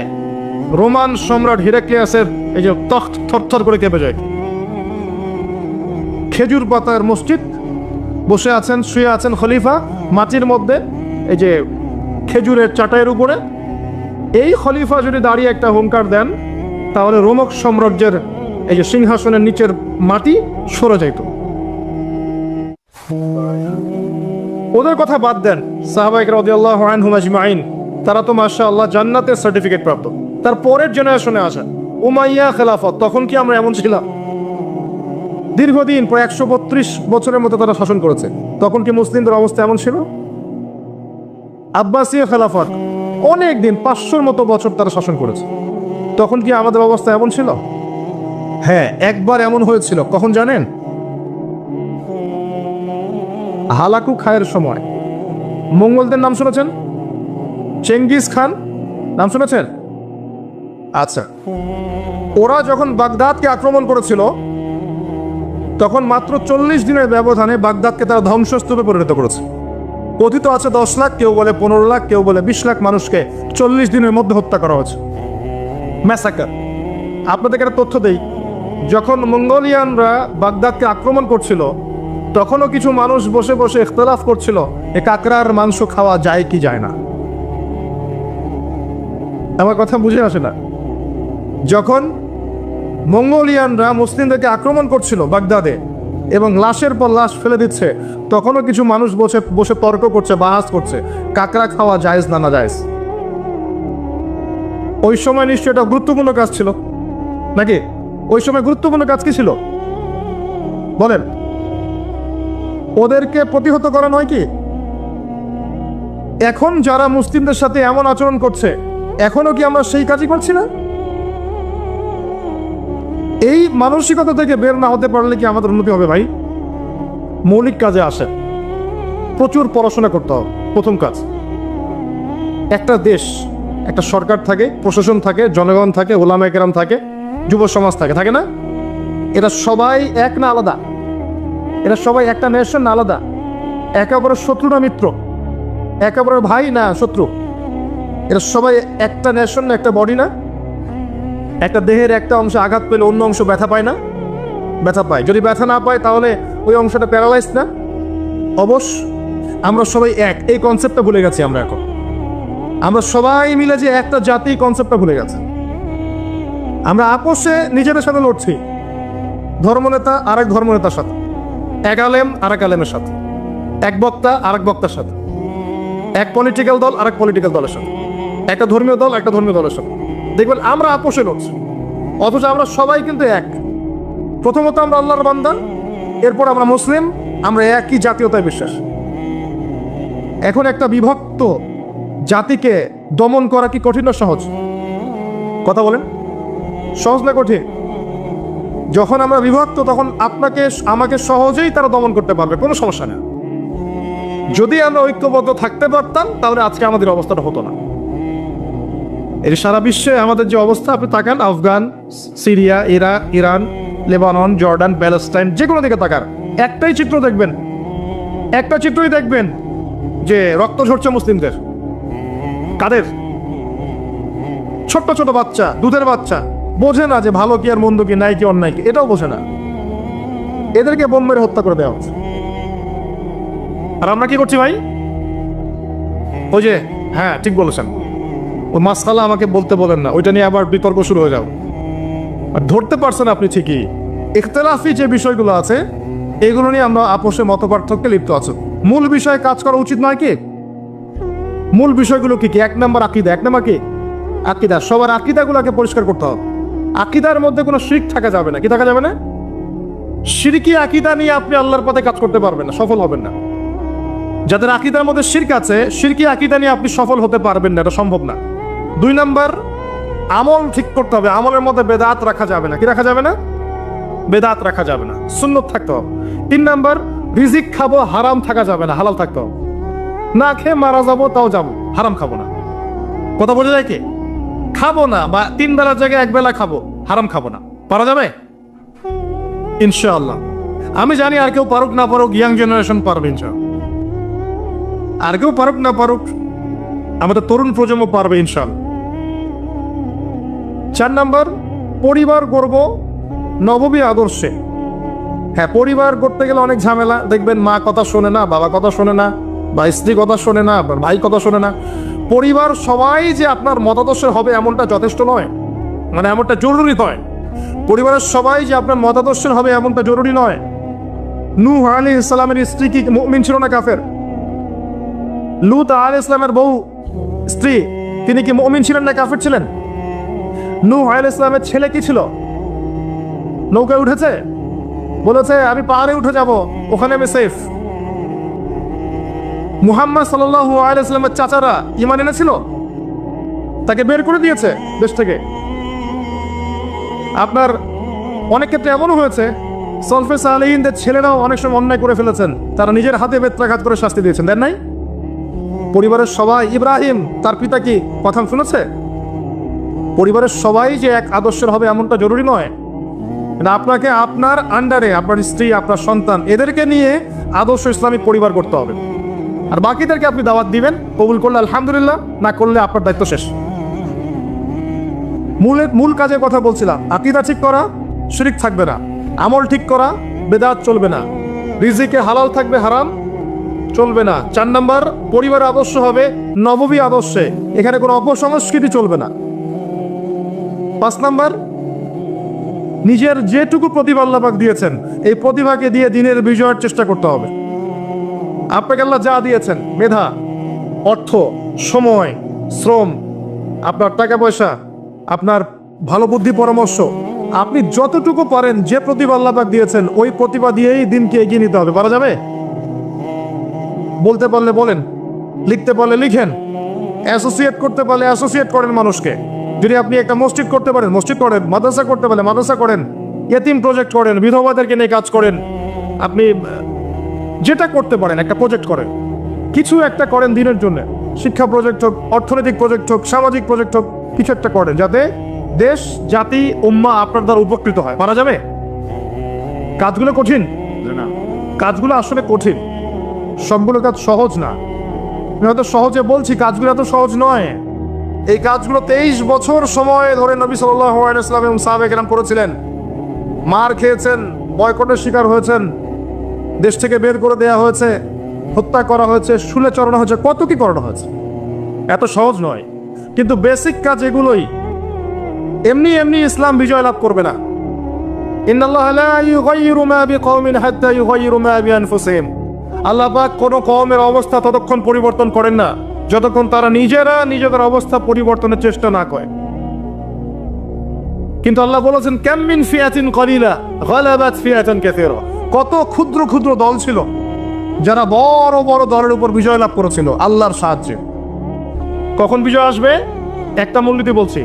রোমান সম্রাট হিরাক্লিয়াসের এই যে তখ্ত থরথর করে কেঁপে যায়। খেজুর পাতার মসজিদ, বসে আছেন, শুয়ে আছেন খলিফা মাটির মধ্যে, এই যে খেজুরের চাটাইয়ের উপরে। এই খলিফা যদি দাঁড়িয়ে একটা হুঙ্কার দেন, তাহলে রোমক সাম্রাজ্যের এই যে সিংহাসনের নিচের মাটি সরে যাইত। ওদের কথা বাদ দেন, সাহাবায়ে রাদিয়াল্লাহু আনহুম আজমাইন, তারা তো মাশাআল্লাহ জান্নাতের সার্টিফিকেট প্রাপ্ত। তার পরের জেনারেশনে আসেন উমাইয়া খেলাফত, তখন কি আমরা এমন ছিলাম? দীর্ঘদিন, প্রায় 132 বছরের মতো তারা শাসন করেছে। তখন কি মুসলিমদের অবস্থা এমন ছিল? আব্বাসীয় খেলাফত, অনেক দিন, 500 মতো বছর তারা শাসন করেছে। তখন কি আমাদের অবস্থা এমন ছিল? হ্যাঁ, একবার এমন হয়েছিল। কখন জানেন? হালাকু খায়ের সময়। মঙ্গলদের নাম শুনেছেন? চেঙ্গিস খান নাম শুনেছেন? আচ্ছা, ওরা যখন বাগদাদকে আক্রমণ করেছিল, তখন মাত্র 40 দিনের ব্যবধানে বাগদাদকে তারা ধ্বংসস্তূপে পরিণত করেছে। কথিত আছে 10 লাখ, কেউ বলে 15 লাখ, কেউ বলে 20 লাখ মানুষকে 40 দিনের মধ্যে হত্যা করা হয়েছে। ম্যাসাকার। আপনাদেরকে একটা তথ্য দেই, যখন মঙ্গোলিয়ানরা বাগদাদকে আক্রমণ করছিল, তখনও কিছু মানুষ বসে বসে ইখতিলাফ করছিল এ কাকড়ার মাংস খাওয়া যায় কি যায় না। আমার কথা বুঝে আসে না? যখন মঙ্গোলিয়ানরা মুসলিমদেরকে আক্রমণ করছিল বাগদাদে এবং লাশের পর লাশ ফেলে দিচ্ছে, তখনও কিছু মানুষ বসে বসে তর্ক করছে, বাহাস করছে কাকড়া খাওয়া জায়েজ না না জায়েজ। ওই সময় নিশ্চয়ই এটা গুরুত্বপূর্ণ কাজ ছিল নাকি? ওই সময় গুরুত্বপূর্ণ কাজ কি ছিল বলেন? ওদেরকে প্রতিহত করা নয় কি? এখন যারা মুসলিমদের সাথে এমন আচরণ করছে, এখনো কি আমরা সেই কাজই করছি না? এই মানসিকতা থেকে বের না হতে পারলে কি আমাদের উন্নতি হবে ভাই? মৌলিক কাজে আসে। প্রচুর পড়াশোনা করতে হবে। প্রথম কাজ, একটা দেশ, একটা সরকার থাকে, প্রশাসন থাকে, জনগণ থাকে, ওলামায়ে কেরাম থাকে, যুব সমাজ থাকে, থাকে না? এরা সবাই এক না আলাদা? এরা সবাই একটা নেশন না আলাদা? একে অপরের শত্রু না মিত্র? একে অপরের ভাই না শত্রু? এরা সবাই একটা নেশন না, একটা বডি না? একটা দেহের একটা অংশ আঘাত পেলে অন্য অংশ ব্যথা পায় না? ব্যথা পায়। যদি ব্যথা না পায় তাহলে ওই অংশটা প্যারালাইজ না? অবশ্য আমরা সবাই এক, এই কনসেপ্টটা ভুলে গেছি আমরা এখন। আমরা সবাই মিলে যে একটা জাতি, কনসেপ্টটা ভুলে গেছে। আমরা আপোষে নিজেদের সাথে লড়ছি, ধর্মনেতা আরেক ধর্মনেতার সাথে, এক আলেম আরেক আলেমের সাথে, এক বক্তা আরেক বক্তার সাথে, এক পলিটিক্যাল দল আরেক পলিটিক্যাল দলের সাথে, একটা ধর্মীয় দল একটা ধর্মীয় দলের সাথে। দেখবেন আমরা আপোষে লড়ছি, অথচ আমরা সবাই কিন্তু এক। প্রথমত আমরা আল্লাহর বান্দা, এরপর আমরা মুসলিম, আমরা একই জাতীয়তায় বিশ্বাস। এখন একটা বিভক্ত জাতিকে দমন করা কি কঠিন না সহজ? কথা বলেন, সহজ না কঠিন? যখন আমরা বিভক্ত তখন আপনাকে আমাকে সহজেই তারা দমন করতে পারবে, কোনো সমস্যা নেই। যদি আমরা ঐক্যবদ্ধ থাকতে পারতাম তাহলে আজকে আমাদের অবস্থাটা হতো না। এই সারা বিশ্বে আমাদের যে অবস্থা, আপনি তাকান, Afghan, Syria, Iraq, Iran, Lebanon, Jordan, Palestine, যে কোনো দিকে তাকান, একটাই চিত্র দেখবেন, একটা চিত্রই দেখবেন যে রক্ত ঝরছে মুসলিমদের। কাদের? ছোট্ট ছোট বাচ্চা, দুধের বাচ্চা, বোঝে না যে ভালো কি আর মন্দ কি, নাই কি অন্যায় কি, এটাও বোঝে না। এদেরকে বোম মেরে হত্যা করে দেওয়া হচ্ছে। আর আমরা কি করছি ভাই? ওই যে, হ্যাঁ ঠিক বলেছেন, ওই মাসখালা আমাকে বলতে বলেন না, ওইটা নিয়ে আবার বিতর্ক শুরু হয়ে যাও। আর ধরতে পারছেন আপনি ঠিকই, ইখতিলাফি যে বিষয়গুলো আছে এগুলো নিয়ে আমরা আপোষে মত পার্থক্যে লিপ্ত আছি। মূল বিষয়ে কাজ করা উচিত নয় কি? মূল বিষয়গুলো কি কি? এক নম্বর আকিদা। এক নম্বর কি? আকিদা। সবার আকিদাগুলোকে পরিষ্কার করতে হবে। আকিদার মধ্যে কোনো শিরক থাকা যাবে না। কি থাকা যাবে না? শিরকি আকিদা নিয়ে আপনি আল্লাহর পথে কাজ করতে পারবেন না, সফল হবেন না। যাদের আকিদার মধ্যে শিরক আছে, শিরকি আকিদা নিয়ে আপনি সফল হতে পারবেন না, এটা সম্ভব না। দুই নাম্বার, আমল ঠিক করতে হবে। আমলের মধ্যে বেদাত রাখা যাবে না। কি রাখা যাবে না? বেদাত রাখা যাবে না, সুন্নত থাকতে হবে। তিন নাম্বার, রিজিক খাবো, হারাম থাকা যাবে না, হালাল থাকতে হবে। না খেয়ে মারা যাবো তাও যাবো, হারাম খাবো না। কথা বোঝা যায় কি? খাবো না, বা 3 বেলার জায়গায় 1 বেলা খাবো, হারাম খাবো না। পারা যাবে ইনশাআল্লাহ। আমি জানি আর কেউ পারুক না পারুক, ইয়াং জেনারেশন পারবে ইনশাআল্লাহ। আর কেউ পারুক না পারুক, আমাদের তরুণ প্রজন্ম পারবে ইনশাআল্লাহ। 4 নাম্বার, পরিবার গড়ব নববী আদর্শে। হ্যাঁ, পরিবার গড়তে গেলে অনেক ঝামেলা। দেখবেন মা কথা শোনে না, বাবা কথা শোনে না, বা স্ত্রী কথা শোনে না, বা ভাই কথা শোনে না। পরিবার সবাই যে আপনার মতাদর্শের হবে এমনটা যথেষ্ট নয়, মানে এমনটা জরুরি নয়। পরিবারের সবাই যে আপনার মতাদর্শের হবে এমনটা জরুরি নয়। নূহ আলাইহিস সালামের স্ত্রী কি মুমিন ছিল না কাফের? লূত আলাইহিস সালামের বউ স্ত্রী, তিনি কি মুমিন ছিলেন না কাফের ছিলেন? নূহ আলাইহিস সালামের ছেলে কি ছিল? নৌকায় উঠেছে, বলেছে আমি পাহাড়ে উঠে যাব, ওখানে আমি সেফ। মুহাম্মদ সাল্লাল্লাহু আলাইহি ওয়াসাল্লামের চাচারা ঈমান এনেছিল, তাকে বের করে দিয়েছে দেশ থেকে। আপনার অনেক ক্ষেত্রে এমনও হয়েছে, সলফে সালেহিনদের ছেলেরাও অনেক সময় অন্যায় করে ফেলেছেন, তারা নিজের হাতে বেত্রাঘাত করে শাস্তি দিয়েছেন, দেন নাই? পরিবারের সবাই, ইব্রাহিম তার পিতা কি কথা শুনেছে? পরিবারের সবাই যে এক আদর্শের হবে এমনটা জরুরি নয়। আপনাকে আপনার আন্ডারে আপনার স্ত্রী, আপনার সন্তান, এদেরকে নিয়ে আদর্শ ইসলামিক পরিবার করতে হবে। আর বাকিদেরকে আপনি দাওয়াত দিবেন, কবুল করলে আলহামদুলিল্লাহ, না করলে আপনার দায়িত্ব শেষ। মূল কাজের কথা বলছিলাম, আকীদা ঠিক করা, শিরক থাকবে না। আমল ঠিক করা, বেদাত চলবে না। রিজিকে হালাল থাকবে, হারাম চলবে না। 4 নাম্বার, পরিবার আদর্শ হবে নববী আদর্শে, এখানে কোনো অপসংস্কৃতি চলবে না। 5 নাম্বার, নিজের যেটুকু প্রতিভা আল্লাহ পাক দিয়েছেন, এই প্রতিভাকে দিয়ে দিনের বিজয়ের চেষ্টা করতে হবে। আপনাকে আল্লাহ যা দিয়েছেন, মেধা, অর্থ, সময়, শ্রম, আপনার টাকা পয়সা, আপনার ভালো বুদ্ধি পরামর্শ, আপনি যতটুকু পারেন যে প্রতিভা আল্লাহ পাক দিয়েছেন ওই প্রতিভা দিয়েই দিনকে এগিয়ে নিতে হবে। পারা যাবে? বলতে পারলে বলেন, লিখতে পারলে লিখেন, অ্যাসোসিয়েট করতে পারলে অ্যাসোসিয়েট করেন মানুষকে। যদি আপনি একটা মসজিদ করতে পারেন মসজিদ করেন, মাদ্রাসা করতে পারলে মাদ্রাসা করেন, ইয়েতিম প্রজেক্ট করেন, বিধবাদেরকে নিয়ে কাজ করেন, আপনি যেটা করতে পারেন একটা প্রজেক্ট করেন। কিছু একটা করেন দিনের জন্য, শিক্ষা প্রজেক্ট হোক, অর্থনৈতিক প্রজেক্ট হোক, সামাজিক প্রজেক্ট হোক, কিছু একটা করেন যাতে দেশ, জাতি, উম্মাহ আপনার দ্বারা উপকৃত হয়। পারা যাবে? কাজগুলো কঠিন না, কাজগুলো আসলে কঠিন, সবগুলো কাজ সহজ না। আমি হয়তো সহজে বলছি, কাজগুলো এত সহজ নয়। এই কাজগুলো 23 বছর সময় ধরে নবী সাল্লাল্লাহু আলাইহি ওয়াসাল্লাম এবং সাহাবায়ে কেরাম করেছিলেন। মার খেয়েছেন, বয়কটের শিকার হয়েছেন, দেশ থেকে বের করে দেওয়া হয়েছে, হত্যা করা হয়েছে, শুলে চড়ানো হয়েছে, কত কি করানো হয়েছে। এত সহজ নয়, কিন্তু বেসিক কাজ এগুলোই। এমনি এমনি ইসলাম বিজয় লাভ করবে না। ইন্নাল্লাহা লা ইউগাইয়িরু মা বিকওমিন হাত্তা ইউগাইয়িরু মা বিআনফুসিহিম। আল্লাহ পাক কোন কওমের অবস্থা ততক্ষণ পরিবর্তন করেন না যতক্ষণ তারা নিজেরা নিজেদের অবস্থা পরিবর্তনের চেষ্টা না করে। কিন্তু আল্লাহ বলেছেন, কাম মিন ফিয়াতিন কলিলা গালাবাত ফিয়াতান কাসীরা। কত ক্ষুদ্র ক্ষুদ্র দল ছিল যারা বড় বড় দলের উপর বিজয় লাভ করেছিল আল্লাহর সাহায্যে। কখন বিজয় আসবে? একটা মূলনীতি বলছি,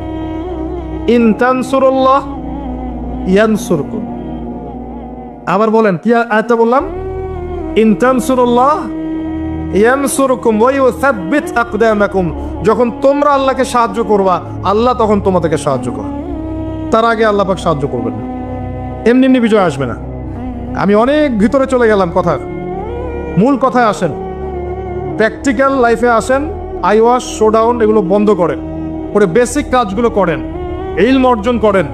ইন তানসুরুল্লাহ ইয়ানসুরকুম। আবার বলেন, কি আয়াতটা বললাম? ইন তানসুরুল্লাহ ইয়ানসুরকুম ওয়া ইউসাব্বিত আকদামাকুম। যখন তোমরা আল্লাহকে সাহায্য করবা, আল্লাহ তখন তোমাদেরকে সাহায্য করবে। তার আগে আল্লাহ পাক সাহায্য করবেন না। এমনি এমনি বিজয় আসবে না। আমি অনেক ভিতরে চলে গেলাম কথার। মূল কথায় আসেন, প্র্যাকটিক্যাল লাইফে আসেন। আইওয়াস, শোডাউন এগুলো বন্ধ করেন, করে বেসিক কাজগুলো করেন, ইলম অর্জন করেন,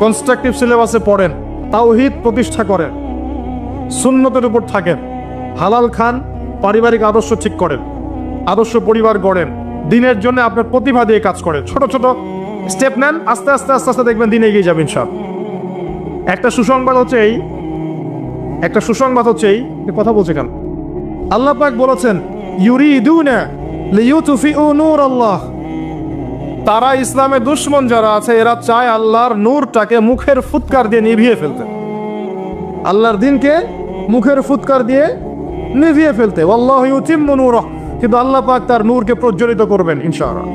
কনস্ট্রাকটিভ সিলেবাসে পড়েন, তাওহীদ প্রতিষ্ঠা করেন, সুন্নতের উপর থাকেন, হালাল খান, পারিবারিক আদর্শ ঠিক করেন, আদর্শ পরিবার গড়েন, দিনের জন্য আপনার প্রতিভা দিয়ে কাজ করেন, ছোট ছোট স্টেপ নেন, আস্তে আস্তে আস্তে আস্তে দেখবেন দিনে এগিয়ে যাবেন সব। একটা সুসংবাদ হচ্ছে এই কথা বলছে কেন? আল্লাহ পাক বলেছেন, ইউরিদুনা লিইউতফিউ নূরাল্লাহ। তারা ইসলামের দুশমন যারা আছে, এরা চায় আল্লাহর নূরটাকে মুখের ফুৎকার দিয়ে নিভিয়ে ফেলতে, আল্লাহর দ্বীনকে মুখের ফুৎকার দিয়ে নিভিয়ে ফেলতে। আল্লাহু ইউতিম্মু নূরাহ, কিন্তু আল্লাহ পাক তার নূরকে প্রজ্বলিত করবেন ইনশাআল্লাহ।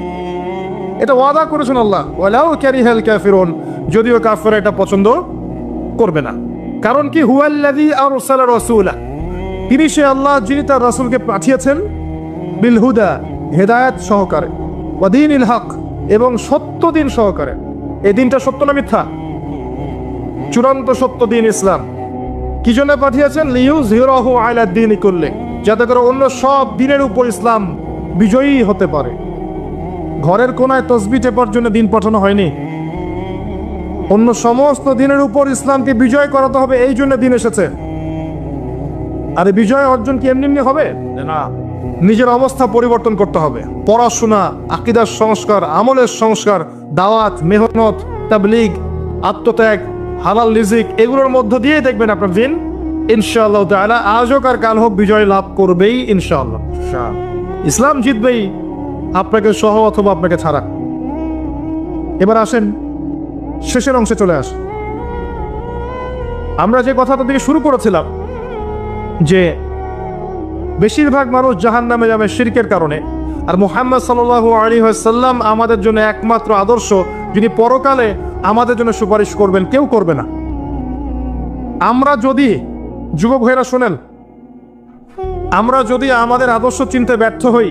এটা ওয়াদা করেছেন আল্লাহ, ওয়ালাউ কারিহাল কাফিরুন, যদিও কাফেররা এটা পছন্দ করবে না। কারণ কি? হুয়াল্লাযী আরসালা রাসূলা, তিনি সে আল্লাহ যিনি তার রাসূলকে পাঠিয়েছেন, বিল হুদা, হেদায়েত সহকারে, ওয়া দীনিল হক, এবং সত্য দিন সহকারে। এই দিনটা সত্য না মিথ্যা? চূড়ান্ত সত্য দিন ইসলাম। কি জন্য পাঠিয়েছেন? লিইউযহিরাহু আলা দ্বীনি কুল্লি, যাতে করে অন্য সব দিনের উপর ইসলাম বিজয়ী হতে পারে। ঘরের কোনায় তসবিহ টেপার জন্য দিন পাঠানো হয়নি, অন্য সমস্ত দিনের উপর ইসলামকে বিজয় করাতে হবে, এই জন্য দিন এসেছে। আর এই বিজয় অর্জন কি এমনি এমনি হবে না? নিজের অবস্থা পরিবর্তন করতে হবে। পড়াশোনা, আকীদার সংস্কার, আমলের সংস্কার, দাওয়াত, মেহনত, তাবলীগ, আত্মত্যাগ, হালাল রিজিক, এগুলোর মধ্য দিয়ে দেখবেন আপনার দিন ইনশাআল্লাহ তাআলা আজ হোক আর কাল হোক বিজয় লাভ করবেই ইনশাআল্লাহ। ইসলাম জিতবেই, আপনাকে সহ অথবা আপনাকে ছাড়া। এবার আসেন শেষের অংশে চলে আসেন। আমরা যে কথাটা থেকে শুরু করেছিলাম যে বেশিরভাগ মানুষ জাহান্নামে যাবে শিরকের কারণে, আর মুহাম্মদ সাল্লাল্লাহু আলাইহি ওয়াসাল্লাম আমাদের জন্য একমাত্র আদর্শ, যিনি পরকালে আমাদের জন্য সুপারিশ করবেন, কেউ করবে না। আমরা যদি, যুবক ভাইরা শোনেন, আমরা যদি আমাদের আদর্শ চিনতে ব্যর্থ হই,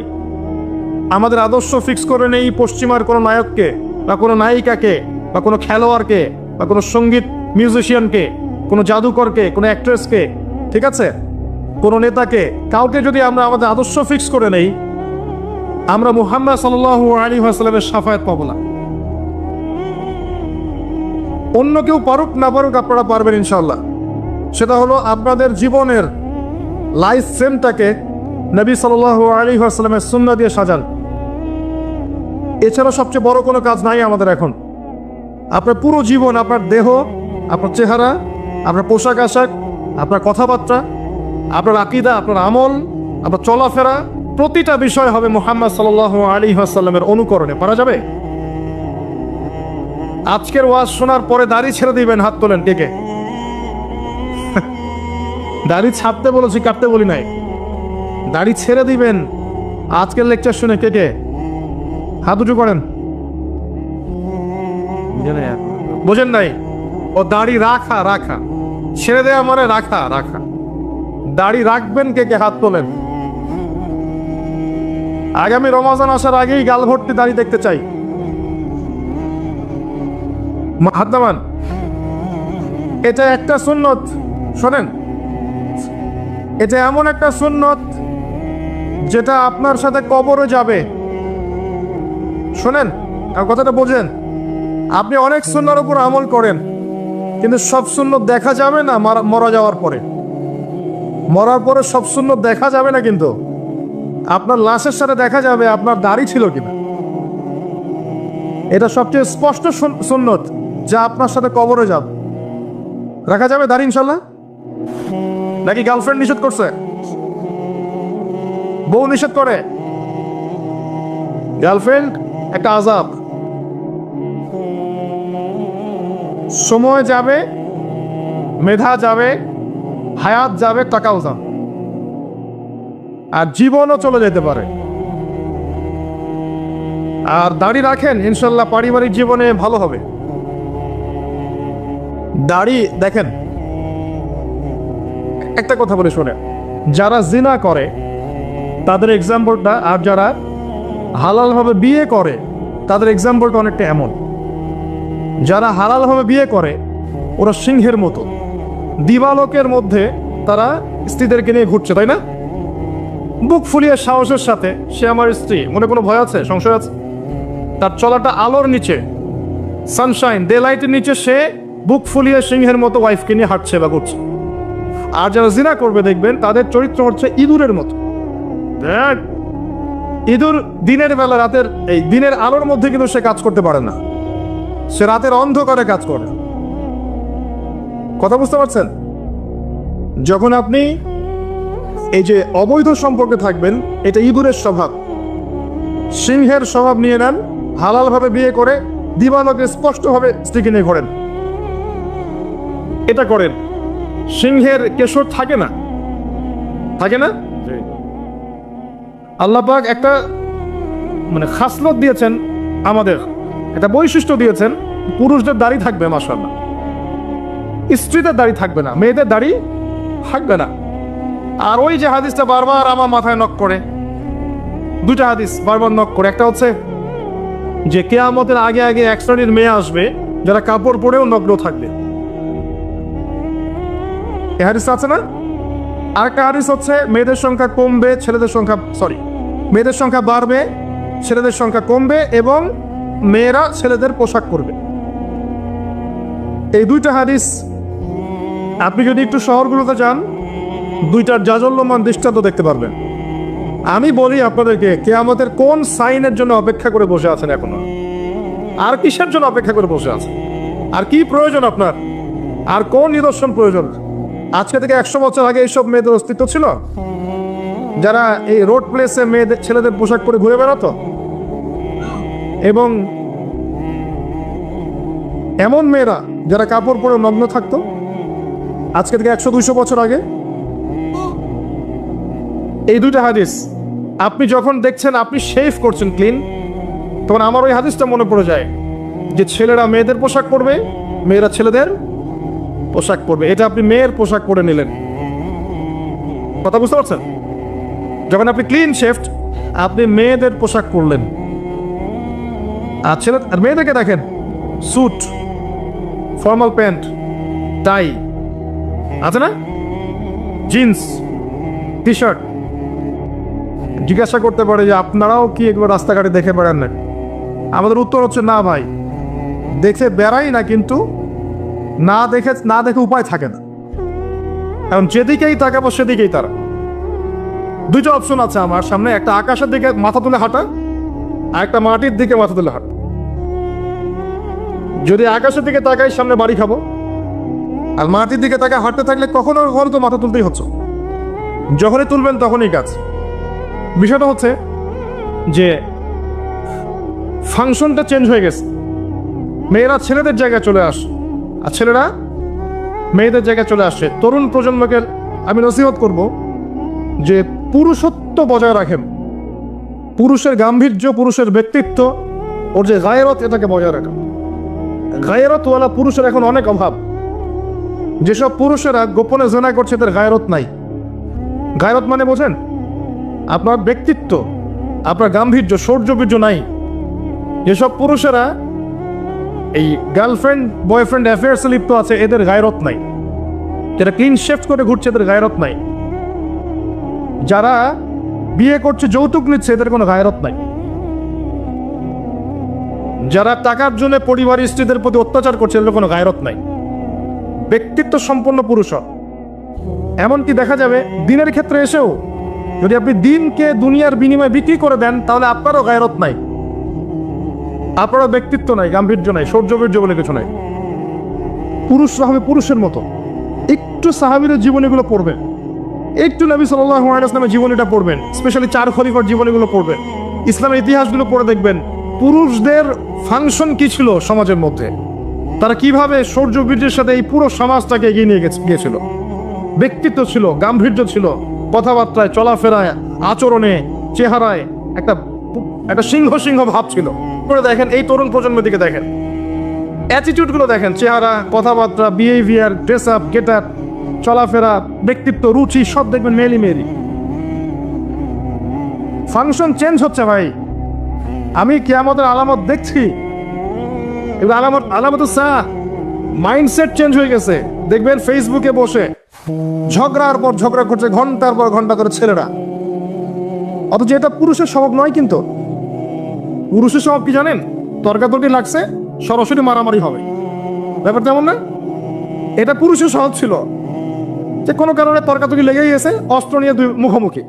আমাদের আদর্শ ফিক্স করে নেই পশ্চিমার কোনো নায়ককে বা কোনো নায়িকাকে বা কোনো খেলোয়াড়কে বা কোনো সঙ্গীত মিউজিশিয়ানকে, কোনো জাদুকরকে, কোনো অ্যাক্ট্রেসকে, ঠিক আছে, কোনো নেতাকে, কাউকে যদি আমরা আমাদের আদর্শ ফিক্স করে নেই, আমরা মুহাম্মদ সাল্লাল্লাহু আলাইহি ওয়াসাল্লামের শাফায়াত পাবো না। অন্য কেউ পারুক না পারুক, আপনারা পারবেন ইনশাআল্লাহ। সেটা হলো আপনাদের জীবনের লাইফ ফ্রেমটাকে নবী সাল্লাল্লাহু আলাইহি ওয়াসাল্লামের সুন্নাহ দিয়ে সাজান। এছাড়া সবচেয়ে বড় কোনো কাজ নাই আমাদের এখন। আপনার পুরো জীবন, আপনার দেহ, আপনার চেহারা, আপনার পোশাক আশাক, আপনার কথাবার্তা, আপনার আকীদা, আপনার আমল, আপনার চলাফেরা, প্রতিটা বিষয় হবে মুহাম্মদ সাল্লাল্লাহু আলাইহি ওয়াসাল্লামের অনুকরণে। পারা যাবে? আজকের ওয়াজ শোনার পরে দাড়ি ছেড়ে দিবেন, হাত তোলেন কে কে? দাড়ি ছাড়তে বলেছি, কাটতে বলি নাই। দাড়ি ছেড়ে দিবেন আজকের লেকচার শুনে কে কে? হাত উঁচু করেন। বোঝেন নাই? ও দাড়ি রাখা, ছেড়ে দেওয়া মানে রাখা। দাড়ি রাখবেন কে কে? হাত তোলেন। আগামী রমজান আসার আগেই গাল ভর্তি দাড়ি দেখতে চাই। হাত নামান। এটা একটা সুন্নত, শোনেন, এটা এমন একটা সুন্নত যেটা আপনার সাথে কবরে যাবে। শোনেন, কথাটা বোঝেন। আপনি অনেক সুন্নার উপর আমল করেন, কিন্তু সব সুন্নত দেখা যাবে না মরা যাওয়ার পরে। মরার পরে সব সুন্নত দেখা যাবে না, কিন্তু আপনার লাশের সাথে দেখা যাবে আপনার দাড়ি ছিল কিনা। এটা সবচেয়ে স্পষ্ট সুন্নত যা আপনার সাথে কবরে যাবে। রাখা যাবে দাড়ি ইনশাল্লাহ? নাকি গার্লফ্রেন্ড নিষেধ করছে, বউ নিষেধ করে? গার্লফ্রেন্ড একটা আযাব। সময় যাবে, মেধা যাবে, হায়াত যাবে, টাকাও যাবে, আর জীবনও চলে যেতে পারে। আর দাড়ি রাখেন, ইনশাল্লাহ পারিবারিক জীবনে ভালো হবে। দাড়ি দেখেন, একটা কথা বলে শোনেন, যারা জিনা করে তাদের এক্সাম্পলটা, আর যারা হালালভাবে বিয়ে করে তাদের এক্সাম্পলটা অনেকটা এমন। যারা হালালভাবে বিয়ে করে ওরা সিংহের মতো, দিবালোকের মধ্যে তারা স্ত্রীদেরকে নিয়ে ঘুরছে, তাই না? বুক ফুলিয়ে সাহসের সাথে, সে আমার স্ত্রী, মনে কোনো ভয় আছে, সংশয় আছে? তার চলাটা আলোর নিচে, সানশাইন, ডে লাইটের নিচে, সে বুক ফুলিয়ে সিংহের মতো ওয়াইফকে নিয়ে হাঁটছে বা ঘুরছে। আর যারা জিনা করবে দেখবেন তাদের চরিত্র হচ্ছে ইঁদুরের মতো। ইঁদুর দিনের বেলা, রাতের এই দিনের আলোর মধ্যে কিন্তু সে কাজ করতে পারে না, সে রাতের অন্ধকারে কাজ করে। কথা বুঝতে পারছেন? যখন আপনি এই যে অবৈধ সম্পর্কে থাকবেন, এটা ইঁদুরের স্বভাব। সিংহের স্বভাব নিয়ে নেন, হালালভাবে বিয়ে করে দিবালোকে স্পষ্টভাবে স্ত্রীকে নিয়ে ঘোরেন, এটা করেন। সিংহের কেশর থাকে না, থাকে না? আল্লাহ পাক একটা খাসলত দিয়েছেন, আমাদের একটা বৈশিষ্ট্য দিয়েছেন, পুরুষদের দাড়ি থাকবে মাশাআল্লাহ, স্ত্রীদের দাড়ি থাকবে না, মেয়েদের দাড়ি থাকবে না। আর ওই যে হাদিসটা বারবার আমার মাথায় নক করে, দুইটা হাদিস বারবার নক করে। একটা হচ্ছে যে কিয়ামতের আগে আগে এক শ্রেণীর মেয়ে আসবে যারা কাপড় পরেও নগ্ন থাকবে, এই হাদিস আছে না? আরেকটা হাদিস হচ্ছে মেয়েদের সংখ্যা কমবে, মেয়েদের সংখ্যা বাড়বে, ছেলেদের সংখ্যা কমবে, এবং মেয়েরা ছেলেদের পোশাক করবে। এই দুইটা হাদিস আপনি যদি একটু শহরগুলোতে যান, দুইটার জাজল্যমান দৃষ্টান্ত দেখতে পারবেন। আমি বলি আপনাদেরকে, কিয়ামতের কোন সাইনের জন্য অপেক্ষা করে বসে আছেন এখনো? আর কিসের জন্য অপেক্ষা করে বসে আছেন? আর কি প্রয়োজন আপনার? আর কোন নিদর্শন প্রয়োজন? আজকে থেকে 100 বছর আগে এইসব মেয়েদের অস্তিত্ব ছিল, যারা এই রোড প্লেসে মেয়েদের ছেলেদের পোশাক পরে ঘুরে বেড়াতো? এবং এমন মেয়েরা যারা কাপড় পরে নগ্ন থাকতো আজকে থেকে 100-200 বছর আগে। এই দুইটা হাদিস আপনি যখন দেখছেন, আপনি শেভ করছেন ক্লিন, তখন আমার ওই হাদিসটা মনে পড়ে যায় যে ছেলেরা মেয়েদের পোশাক পরবে, মেয়েরা ছেলেদের পোশাক পরবে। এটা আপনি মেয়ের পোশাক পরে নিলেন। কথা বুঝতে পারছেন? যখন আপনি ক্লিন শেভড, আপনি মেয়েদের পোশাক পরলেন। আর ছেলে আর মেয়েদেরকে দেখেন, স্যুট, ফর্মাল প্যান্ট, টাই আছে না, জিন্স, টি শার্ট। জিজ্ঞাসা করতে পারে যে আপনারাও কি একবার রাস্তাঘাটে দেখে বেড়ান না? আমাদের উত্তর হচ্ছে না ভাই, দেখে বেড়াই না, কিন্তু না দেখে উপায় থাকে না। এখন যেদিকেই তাকাবো সেদিকেই তারা। দুইটা অপশন আছে আমার সামনে, একটা আকাশের দিকে মাথা তুলে হাঁটা, আর একটা মাটির দিকে মাথা তুলে হাঁটা। যদি আকাশের দিকে তাকাই সামনে বাড়ি খাবো, আর মাটির দিকে তাকায় হাঁটতে থাকলে কখনো তো মাথা তুলতেই হচ্ছে। যখনই তুলবেন তখনই কাজ। বিষয়টা হচ্ছে যে ফাংশনটা চেঞ্জ হয়ে গেছে। মেয়েরা ছেলেদের জায়গায় চলে আসে, আর ছেলেরা মেয়েদের জায়গায় চলে আসে। তরুণ প্রজন্মকে আমি নসিহত করব যে পুরুষত্ব বজায় রাখেন, পুরুষের গাম্ভীর্য, পুরুষের ব্যক্তিত্ব, ওর যে গায়রত, এটাকে বজায় রাখেন। গায়রতওয়ালা পুরুষের এখন অনেক অভাব। যেসব পুরুষেরা গোপনে জেনা করছে, তাদের গায়রত নাই। গায়রত মানে বোঝেন? আপনার ব্যক্তিত্ব, আপনার গাম্ভীর্য শৌর্যবীর্য নাই। যেসব পুরুষেরা এই গার্লফ্রেন্ড বয়ফ্রেন্ড অ্যাফেয়ার্সে লিপ্ত আছে, এদের গায়রত নাই। যারা ক্লিন শেফট করে ঘুরছে, এদের গায়রত নাই। যারা বিয়ে করছে, যৌতুক নিচ্ছে, এদের কোনো গায়রত নাই। যারা টাকার জন্য পরিবার স্ত্রীদের প্রতি অত্যাচার করছে, এদের কোনো গায়রত নাই। ব্যক্তিত্ব সম্পন্ন পুরুষ। এমনকি দেখা যাবে দিনের ক্ষেত্রে এসেও যদি আপনি দিনকে দুনিয়ার বিনিময়ে বিক্রি করে দেন, তাহলে আপনারও গায়রত নাই, আপনারও ব্যক্তিত্ব নাই, গাম্ভীর্য নাই, শৌর্যবীর্য বলে কিছু নাই। পুরুষরা হবে পুরুষের মতো। একটু সাহাবীদের জীবনীগুলো পড়বেন, একটু নবী সাল্লাল্লাহু আলাইহি ওয়াসাল্লামের জীবনীটা পড়বেন, স্পেশালি 4 খলিফার জীবনীগুলো পড়বেন, ইসলামের ইতিহাসগুলো পড়ে দেখবেন পুরুষদের ফাংশন কি ছিল সমাজের মধ্যে, তারা কিভাবে শৌর্যবীর্যের সাথে এই পুরো সমাজটাকে এগিয়ে নিয়ে গিয়েছিল। ব্যক্তিত্ব ছিল, গাম্ভীর্য ছিল, কথাবার্তায়, চলাফেরায়, আচরণে, চেহারায় একটা সিংহ সিংহ ভাব ছিল। করে দেখেন এই তরুণ প্রজন্মের দিকে দেখেন, অ্যাটিটিউডগুলো দেখেন, চেহারা, কথাবার্তা, behaviour, dress up, get up, চলাফেরা, ব্যক্তিত্ব, রুচি, সব দেখবেন মেলি মেলি। ফাংশন চেঞ্জ হচ্ছে ভাই। আমি কিয়ামতের আলামত দেখছি, এবার আলামত মাইন্ডসেট চেঞ্জ হয়ে গেছে। দেখবেন ফেসবুকে বসে ঝগড়ার পর ঝগড়া করছে ঘন্টার পর ঘন্টা করে ছেলেরা, অথচ এটা পুরুষের স্বভাব নয়। কিন্তু পুরুষের স্বভাব কি জানেন? তর্কাতর্কি লাগছে, সরাসরি মারামারি হবে, ব্যাপার তেমন না। এটা পুরুষের স্বভাব ছিল যে কোনো কারণে তর্কাতর্কি লেগেই গেছে, অস্ত্র নিয়ে দুই মুখোমুখি।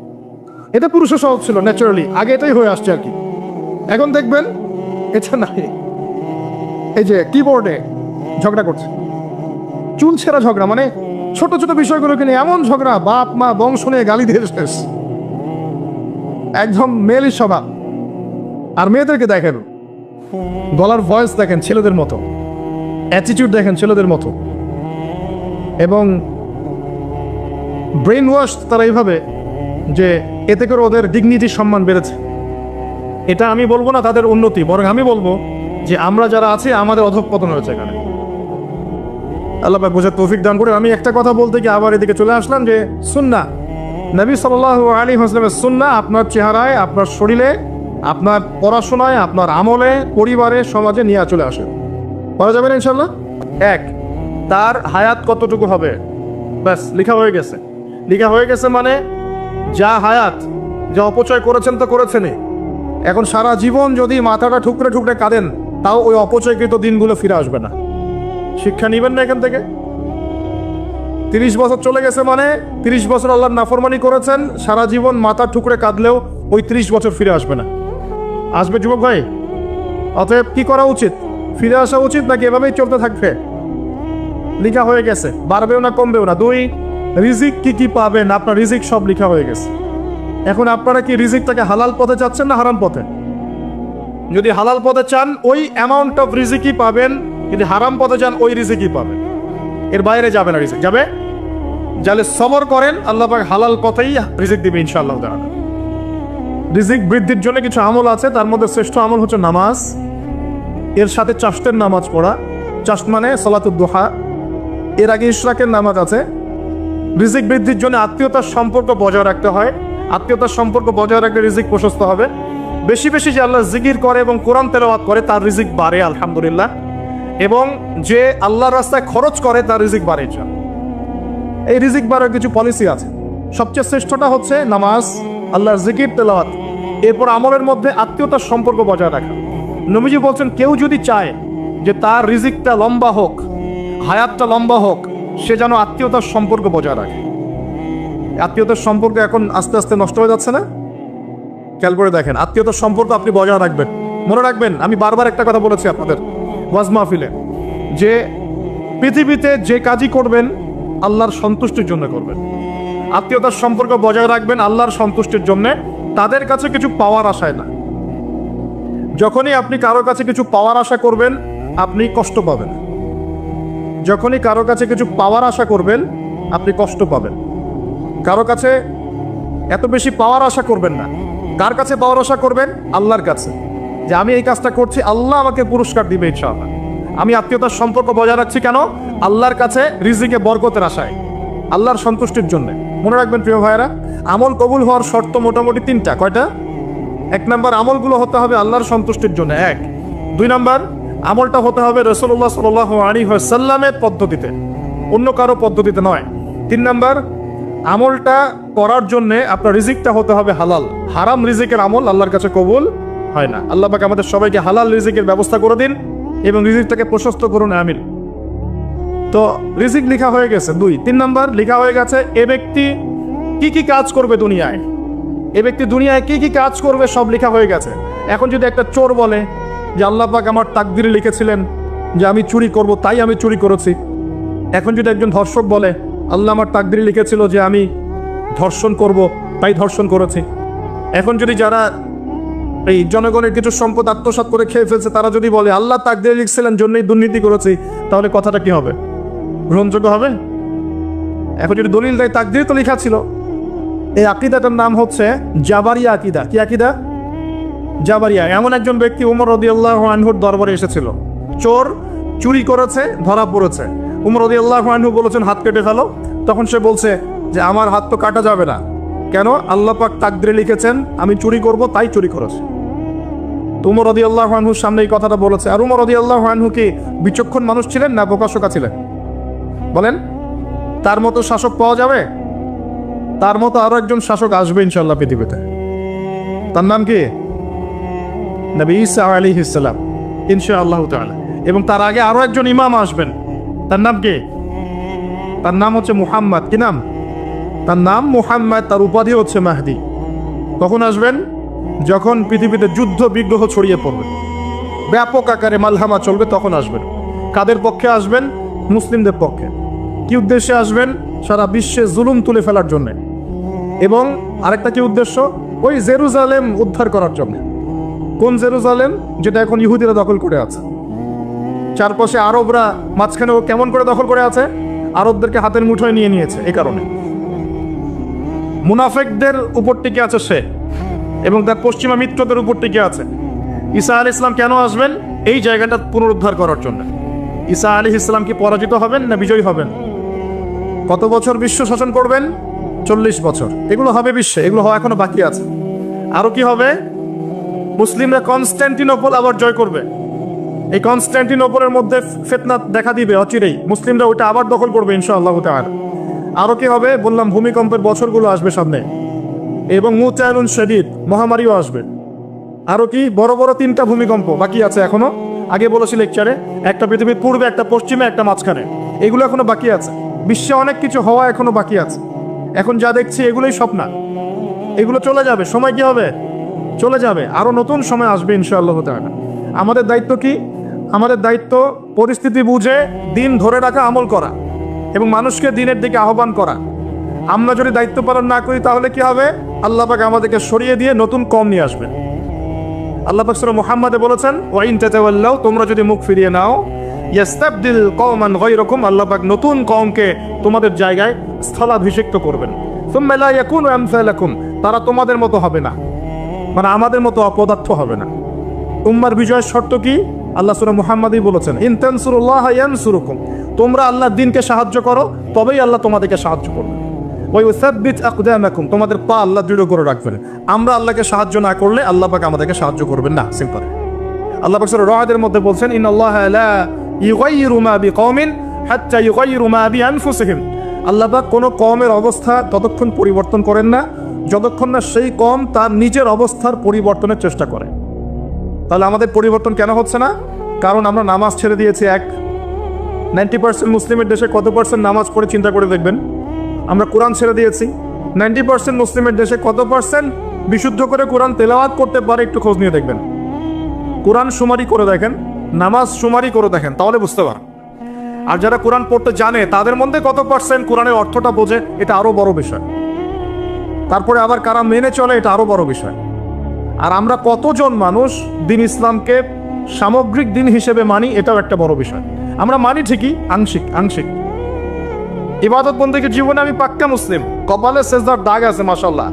এটা পুরুষের স্বভাব ছিল ন্যাচারালি, আগে এটাই হয়ে আসছে আর কি। এখন দেখবেন এটা নাই, এই যে কিবোর্ডে ঝগড়া করছে, চুল ছেঁড়া ঝগড়া, মানে ছোট ছোট বিষয়গুলোকে নিয়ে এমন ঝগড়া, বাপ মা বংশ নিয়ে গালি দিয়ে শেষ, একদম মেয়েলি স্বভাব। আর মেয়েদেরকে দেখেন, গলার ভয়েস দেখেন ছেলেদের মতো, অ্যাটিটিউড দেখেন ছেলেদের মতো, এবং ব্রেন ওয়াশ তারা এইভাবে যে এতে করে ওদের ডিগনিটির সম্মান বেড়েছে। এটা আমি বলবো না তাদের উন্নতি, বরং আমি বলবো যে আমরা যারা আছি আমাদের অধঃপতন হয়েছে এখানে। আল্লাহ পাক বোঝার তৌফিক দান করে। আমি একটা কথা বলতে গিয়ে আবার এদিকে চলে আসলাম যে সুন্নাহ, নবী সাল্লাল্লাহু আলাইহি ওয়াসাল্লামের সুন্নাহ আপনার চেহারায়, আপনার শরীরে, আপনার পড়াশোনায়, আপনার আমলে, পরিবারে, সমাজে নিয়ে চলে আসে। করা যাবে না ইনশাল্লাহ? এক, তার হায়াত কতটুকু হবে, ব্যাস লেখা হয়ে গেছে। লেখা হয়ে গেছে মানে যা হায়াত, যা অপচয় করেছেন তো করেছেনই। এখন সারা জীবন যদি মাথাটা ঠুকরে ঠুকরে কাঁদেন, তাও ওই অপচয়কৃত দিনগুলো ফিরে আসবে না। শিক্ষা নিবেন না এখান থেকে? 30 বছর চলে গেছে মানে 30 বছর আল্লাহর নাফরমানি করেছেন, সারা জীবন মাথা ঠুকরে কাঁদলেও ওই 30 বছর ফিরে আসবে না। আসবে যুবক ভাই? অতএব কি করা উচিত? ফিরে আসা উচিত নাকি এভাবেই চলতে থাকবে? লিখা হয়ে গেছে, বাড়বেও না কমবেও না। 2, রিজিক কি কি পাবেন, আপনার রিজিক সব লিখা হয়ে গেছে। এখন আপনারা কি রিজিকটাকে হালাল পথে চাচ্ছেন না হারাম পথে? যদি হালাল পথে চান ওই অ্যামাউন্ট অফ রিজিকই পাবেন, যদি হারাম পথে চান ওই রিজিকই পাবেন, এর বাইরে যাবে না রিজিক। যাবে যাহলে সবর করেন, আল্লাহ পাক হালাল পথেই রিজিক দিবে ইনশাআল্লাহ তাআলা। রিজিক বৃদ্ধির জন্য কিছু আমল আছে, তার মধ্যে শ্রেষ্ঠ আমল হচ্ছে নামাজ, এর সাথে চাষতের নামাজ পড়া। চাষ মানে সালাতুদ দুহা, এর আগে ইশরাকের নামাজ আছে। রিজিক বৃদ্ধির জন্য আত্মীয়তার সম্পর্ক বজায় রাখতে হয়, আত্মীয়তার সম্পর্ক বজায় রাখলে রিজিক প্রশস্ত হবে। বেশি বেশি যে আল্লাহ জিকির করে এবং কোরআন তেলাওয়াত করে তার রিজিক বাড়ে আলহামদুলিল্লাহ, এবং যে আল্লাহর রাস্তায় খরচ করে তার রিজিক বাড়ে। এই রিজিক বাড়ার কিছু পলিসি আছে। সবচেয়ে শ্রেষ্ঠটা হচ্ছে নামাজ, আল্লাহর জিকির, তেলাওয়াত। এরপর আমলের মধ্যে আত্মীয়তার সম্পর্ক বজায় রাখা। নবীজি বলছেন কেউ যদি চায় যে তার রিজিকটা লম্বা হোক, হায়াতটা লম্বা হোক, সে যেন আত্মীয়তার সম্পর্ক বজায় রাখে। আত্মীয়তার সম্পর্ক এখন আস্তে আস্তে নষ্ট হয়ে যাচ্ছে না? খেয়াল করে দেখেন, আত্মীয়তার সম্পর্ক আপনি বজায় রাখবেন। মনে রাখবেন, আমি বারবার একটা কথা বলেছি আপনাদের ওয়াজ মাহফিলে, যে পৃথিবীতে যে কাজই করবেন আল্লাহর সন্তুষ্টির জন্য করবেন। আত্মীয়তার সম্পর্ক বজায় রাখবেন আল্লাহর সন্তুষ্টির জন্য, তাদের কাছে কিছু পাওয়ার আশায় না। যখনই আপনি কারো কাছে কিছু পাওয়ার আশা করবেন আপনি কষ্ট পাবেন। যখনই কারো কাছে কিছু পাওয়ার আশা করবেন আপনি কষ্ট পাবেন। কারো কাছে এত বেশি পাওয়ার আশা করবেন না। কার কাছে পাওয়ার আশা করবেন? আল্লাহর কাছে, যে আমি এই কাজটা করছি, আল্লাহ আমাকে পুরস্কার দিবে ইনশাআল্লাহ। আমি আত্মীয়তার সম্পর্ক বজায় রাখছি কেন? আল্লাহর কাছে রিজিকে বরকতের আশায়, আল্লাহর সন্তুষ্টির জন্য। মনে রাখবেন প্রিয় ভাইয়েরা, আমল কবুল হওয়ার শর্ত মোটামুটি 3টা। কয়টা? এক নাম্বার আমলগুলো হতে হবে আল্লাহর সন্তুষ্টির জন্য, এক। দুই নাম্বার আমলটা হতে হবে রাসূলুল্লাহ সাল্লাল্লাহু আলাইহি ওয়াসাল্লামের পদ্ধতিতে, অন্য কারো পদ্ধতিতে নয়। তিন নাম্বার আমলটা করার জন্য আপনার রিজিকটা হতে হবে হালাল। হারাম রিজিকের আমল আল্লাহর কাছে কবুল হয় না। আল্লাহ পাক আমাদের সবাইকে হালাল রিজিকের ব্যবস্থা করে দিন এবং রিজিকটাকে প্রশস্ত করুন, আমিন। তো রিজিক লেখা হয়ে গেছে, দুই। তিন নাম্বার লেখা হয়ে গেছে এ ব্যক্তি কি কি কাজ করবে দুনিয়ায়, এ ব্যক্তি দুনিয়ায় কি কি কাজ করবে সব লেখা হয়ে গেছে। এখন যদি একটা চোর বলে যে আল্লাহ পাক আমার তাকদিরে লিখেছিলেন যে আমি চুরি করব, তাই আমি চুরি করেছি। এখন যদি একজন ধর্ষক বলে আল্লাহ আমার তাকদিরে লিখেছিল যে আমি ধর্ষণ করব, তাই ধর্ষণ করেছি। এখন যদি যারা এই জনগণের কিছু সম্পদ আত্মসাৎ করে খেয়ে ফেলছে তারা যদি বলে আল্লাহ তাকদিরে লিখছিলেন জন্যই দুর্নীতি করেছি, তাহলে কথাটা কি হবে? গ্রহণযোগ্য হবে? এখন যদি দলিল দেয় তাকদিরে তো লেখা ছিল। এই আকীদাটার নাম হচ্ছে জাবারিয়া আকীদা। কি আকীদা? জাবারিয়া। এমন একজন ব্যক্তি উমর রাদিয়াল্লাহু আনহুর দরবারে এসেছিল, চোর চুরি করেছে, ধরা পড়েছে। উমর রাদিয়াল্লাহু আনহু বলেছেন হাত কেটে ফেলো। তখন সে বলছে যে আমার হাত তো কাটা যাবে না, কেন? আল্লাহ পাক তাকদিরে লিখেছেন আমি চুরি করব, তাই চুরি করেছি। তো উমর রাদিয়াল্লাহু আনহুর সামনে এই কথাটা বলেছে। আর উমর রাদিয়াল্লাহু আনহু কি বিচক্ষণ মানুষ ছিলেন না প্রকাশকা ছিলেন? বলেন, তার মতো শাসক পাওয়া যাবে? তার মতো আরো একজন শাসক আসবে ইনশাআল্লাহ পৃথিবীতে। তার নাম কি? নবী ঈসা আলাইহিস সালাম, ইনশাআল্লাহ তাআলা। এবং তার আগে আরো একজন ইমাম আসবেন, তার নাম কি? তার নাম হচ্ছে মুহাম্মদ। কি নাম? তার নাম মুহাম্মদ, তার উপাধি হচ্ছে মাহদি। কখন আসবেন? যখন পৃথিবীতে যুদ্ধ বিগ্রহ ছড়িয়ে পড়বে, ব্যাপক আকারে মালহামা চলবে, তখন আসবেন। কাদের পক্ষে আসবেন? মুসলিমদের পক্ষে। কি উদ্দেশ্যে আসবেন? সারা বিশ্বে জুলুম তুলে ফেলার জন্য। এবং আরেকটা কি উদ্দেশ্য? ওই জেরুজালেম উদ্ধার করার জন্য। কোন জেরুজালেম? যেটা এখন ইহুদিরা দখল করে আছে। চারপাশে আরবরা, মাঝখানে ও কেমন করে দখল করে আছে? আরবদেরকে হাতের মুঠোয় নিয়ে নিয়েছে। এই কারণে মুনাফিকদের উপর টিকে আছে সে, এবং তার পশ্চিমা মিত্রদের উপর টিকে আছে। ঈসা আলাইহিস সালাম কেন আসবেন? এই জায়গাটা পুনরুদ্ধার করার জন্য। ঈসা আলাইহিস সালাম কি পরাজিত হবেন না বিজয়ী হবেন? কত বছর বিশ্ব শাসন করবেন? 40 বছর। এগুলো হবে বিশ্বে, এগুলো হওয়া এখনো বাকি আছে। আরো কি হবে? মুসলিমরা কনস্ট্যান্টিনোপল আবার জয় করবে। এই কনস্ট্যান্টিনোপলের মধ্যে ফিতনা দেখা দিবে অচিরেই, মুসলিমরা ওটা আবার দখল করবে ইনশাআল্লাহ তাআলা। আরো কি হবে? বললাম ভূমিকম্পের বছরগুলো আসবে সামনে, এবং মুতায়নুন শাদীদ, মহামারীও আসবে। আরো কি? বড় বড় 3টা ভূমিকম্প বাকি আছে এখনো। আগে বলেছি লেকচারে, একটা পৃথিবীর পূর্বে, একটা পশ্চিমে, একটা মাঝখানে। এগুলো এখনো বাকি আছে। বিশ্বে অনেক কিছু হওয়া এখনো বাকি আছে। এখন যা দেখছি এগুলোই স্বপ্ন, এগুলো চলে যাবে। সময় কি হবে? চলে যাবে। আরো নতুন সময় আসবে ইনশাআল্লাহ তাআলা। আমাদের দায়িত্ব কি? আমাদের দায়িত্ব পরিস্থিতি বুঝে দিন ধরে রাখা, আমল করা এবং মানুষকে দিনের দিকে আহ্বান করা। আমরা যদি দায়িত্ব পালন না করি তাহলে কি হবে? আল্লাহ পাক আমাদেরকে সরিয়ে দিয়ে নতুন কওম নিয়ে আসবেন। আল্লাহ পাক সূরা মুহাম্মাদে বলেছেন ওয়া ইন তাতাওয়াল্লাউ, তোমরা যদি মুখ ফিরিয়ে নাও, ইয়াস্তাবদিল কওমান গায়রাকুম, আল্লাহ পাক নতুন কওমকে তোমাদের জায়গায় স্থলাভিষিক্ত করবেন। সুম্মা লা ইয়াকুনু আমসালাকুম, তারা তোমাদের মতো হবে না, মানে আমাদের মতো অপদার্থ হবে না। উম্মার বিজয়ের শর্ত কি? আল্লাহ সূরা মুহাম্মাদই বলেছেন ইন তানসুরুল্লাহ ইয়ানসুরুকুম, তোমরা আল্লাহর দ্বীনকে সাহায্য করো, তবেই আল্লাহ তোমাদেরকে সাহায্য করবেন। ওয়া ইউসাব্বিত আকদামাকুম, তোমাদের পা আল্লাহ দৃঢ় করে রাখবেন। আমরা আল্লাহকে সাহায্য না করলে আল্লাহ পাক আমাদেরকে সাহায্য করবেন না। সিম্পল। আল্লাহ পাক সূরা রা'দের মধ্যে বলছেন ইন্নাল্লাহা লা ইউগাইয়িরু মা বিকওমিন হাত্তা ইউগাইয়িরু মা বিআনফুসিহিম, আল্লাহ পাক কোনো কওমের অবস্থা ততক্ষণ পরিবর্তন করেন না যতক্ষণ না সেই কওম তার নিজের অবস্থার পরিবর্তনের চেষ্টা করে। তাহলে আমাদের পরিবর্তন কেন হচ্ছে না? কারণ আমরা নামাজ ছেড়ে দিয়েছি। 90% মুসলিমের দেশে কত পার্সেন্ট নামাজ পড়ে চিন্তা করে দেখবেন। আমরা কোরআন ছেড়ে দিয়েছি। 90% মুসলিমের দেশে কত পার্সেন্ট বিশুদ্ধ করে কোরআন তেলাওয়াত করতে পারে? একটু খোঁজ নিয়ে দেখবেন। কোরআন শুমারি করে দেখেন, নামাজ শুমারি করে দেখেন, তাহলে বুঝতে পারেন। আর যারা কোরআন পড়তে জানে তাদের মধ্যে কত পার্সেন্ট কোরআনের অর্থটা বোঝে, এটা আরো বড় বিষয়। তারপরে আবার কারা মেনে চলে, এটা আরো বড় বিষয়। আর আমরা কতজন মানুষ দিন ইসলামকে সামগ্রিক দিন হিসেবে মানি, এটাও একটা বড় বিষয়। আমরা মানি ঠিকই, আংশিক আংশিক। ইবাদত বন্দেগী জীবনে আমি পাক্কা মুসলিম, কপালে সেজদার দাগ আছে মাশাআল্লাহ,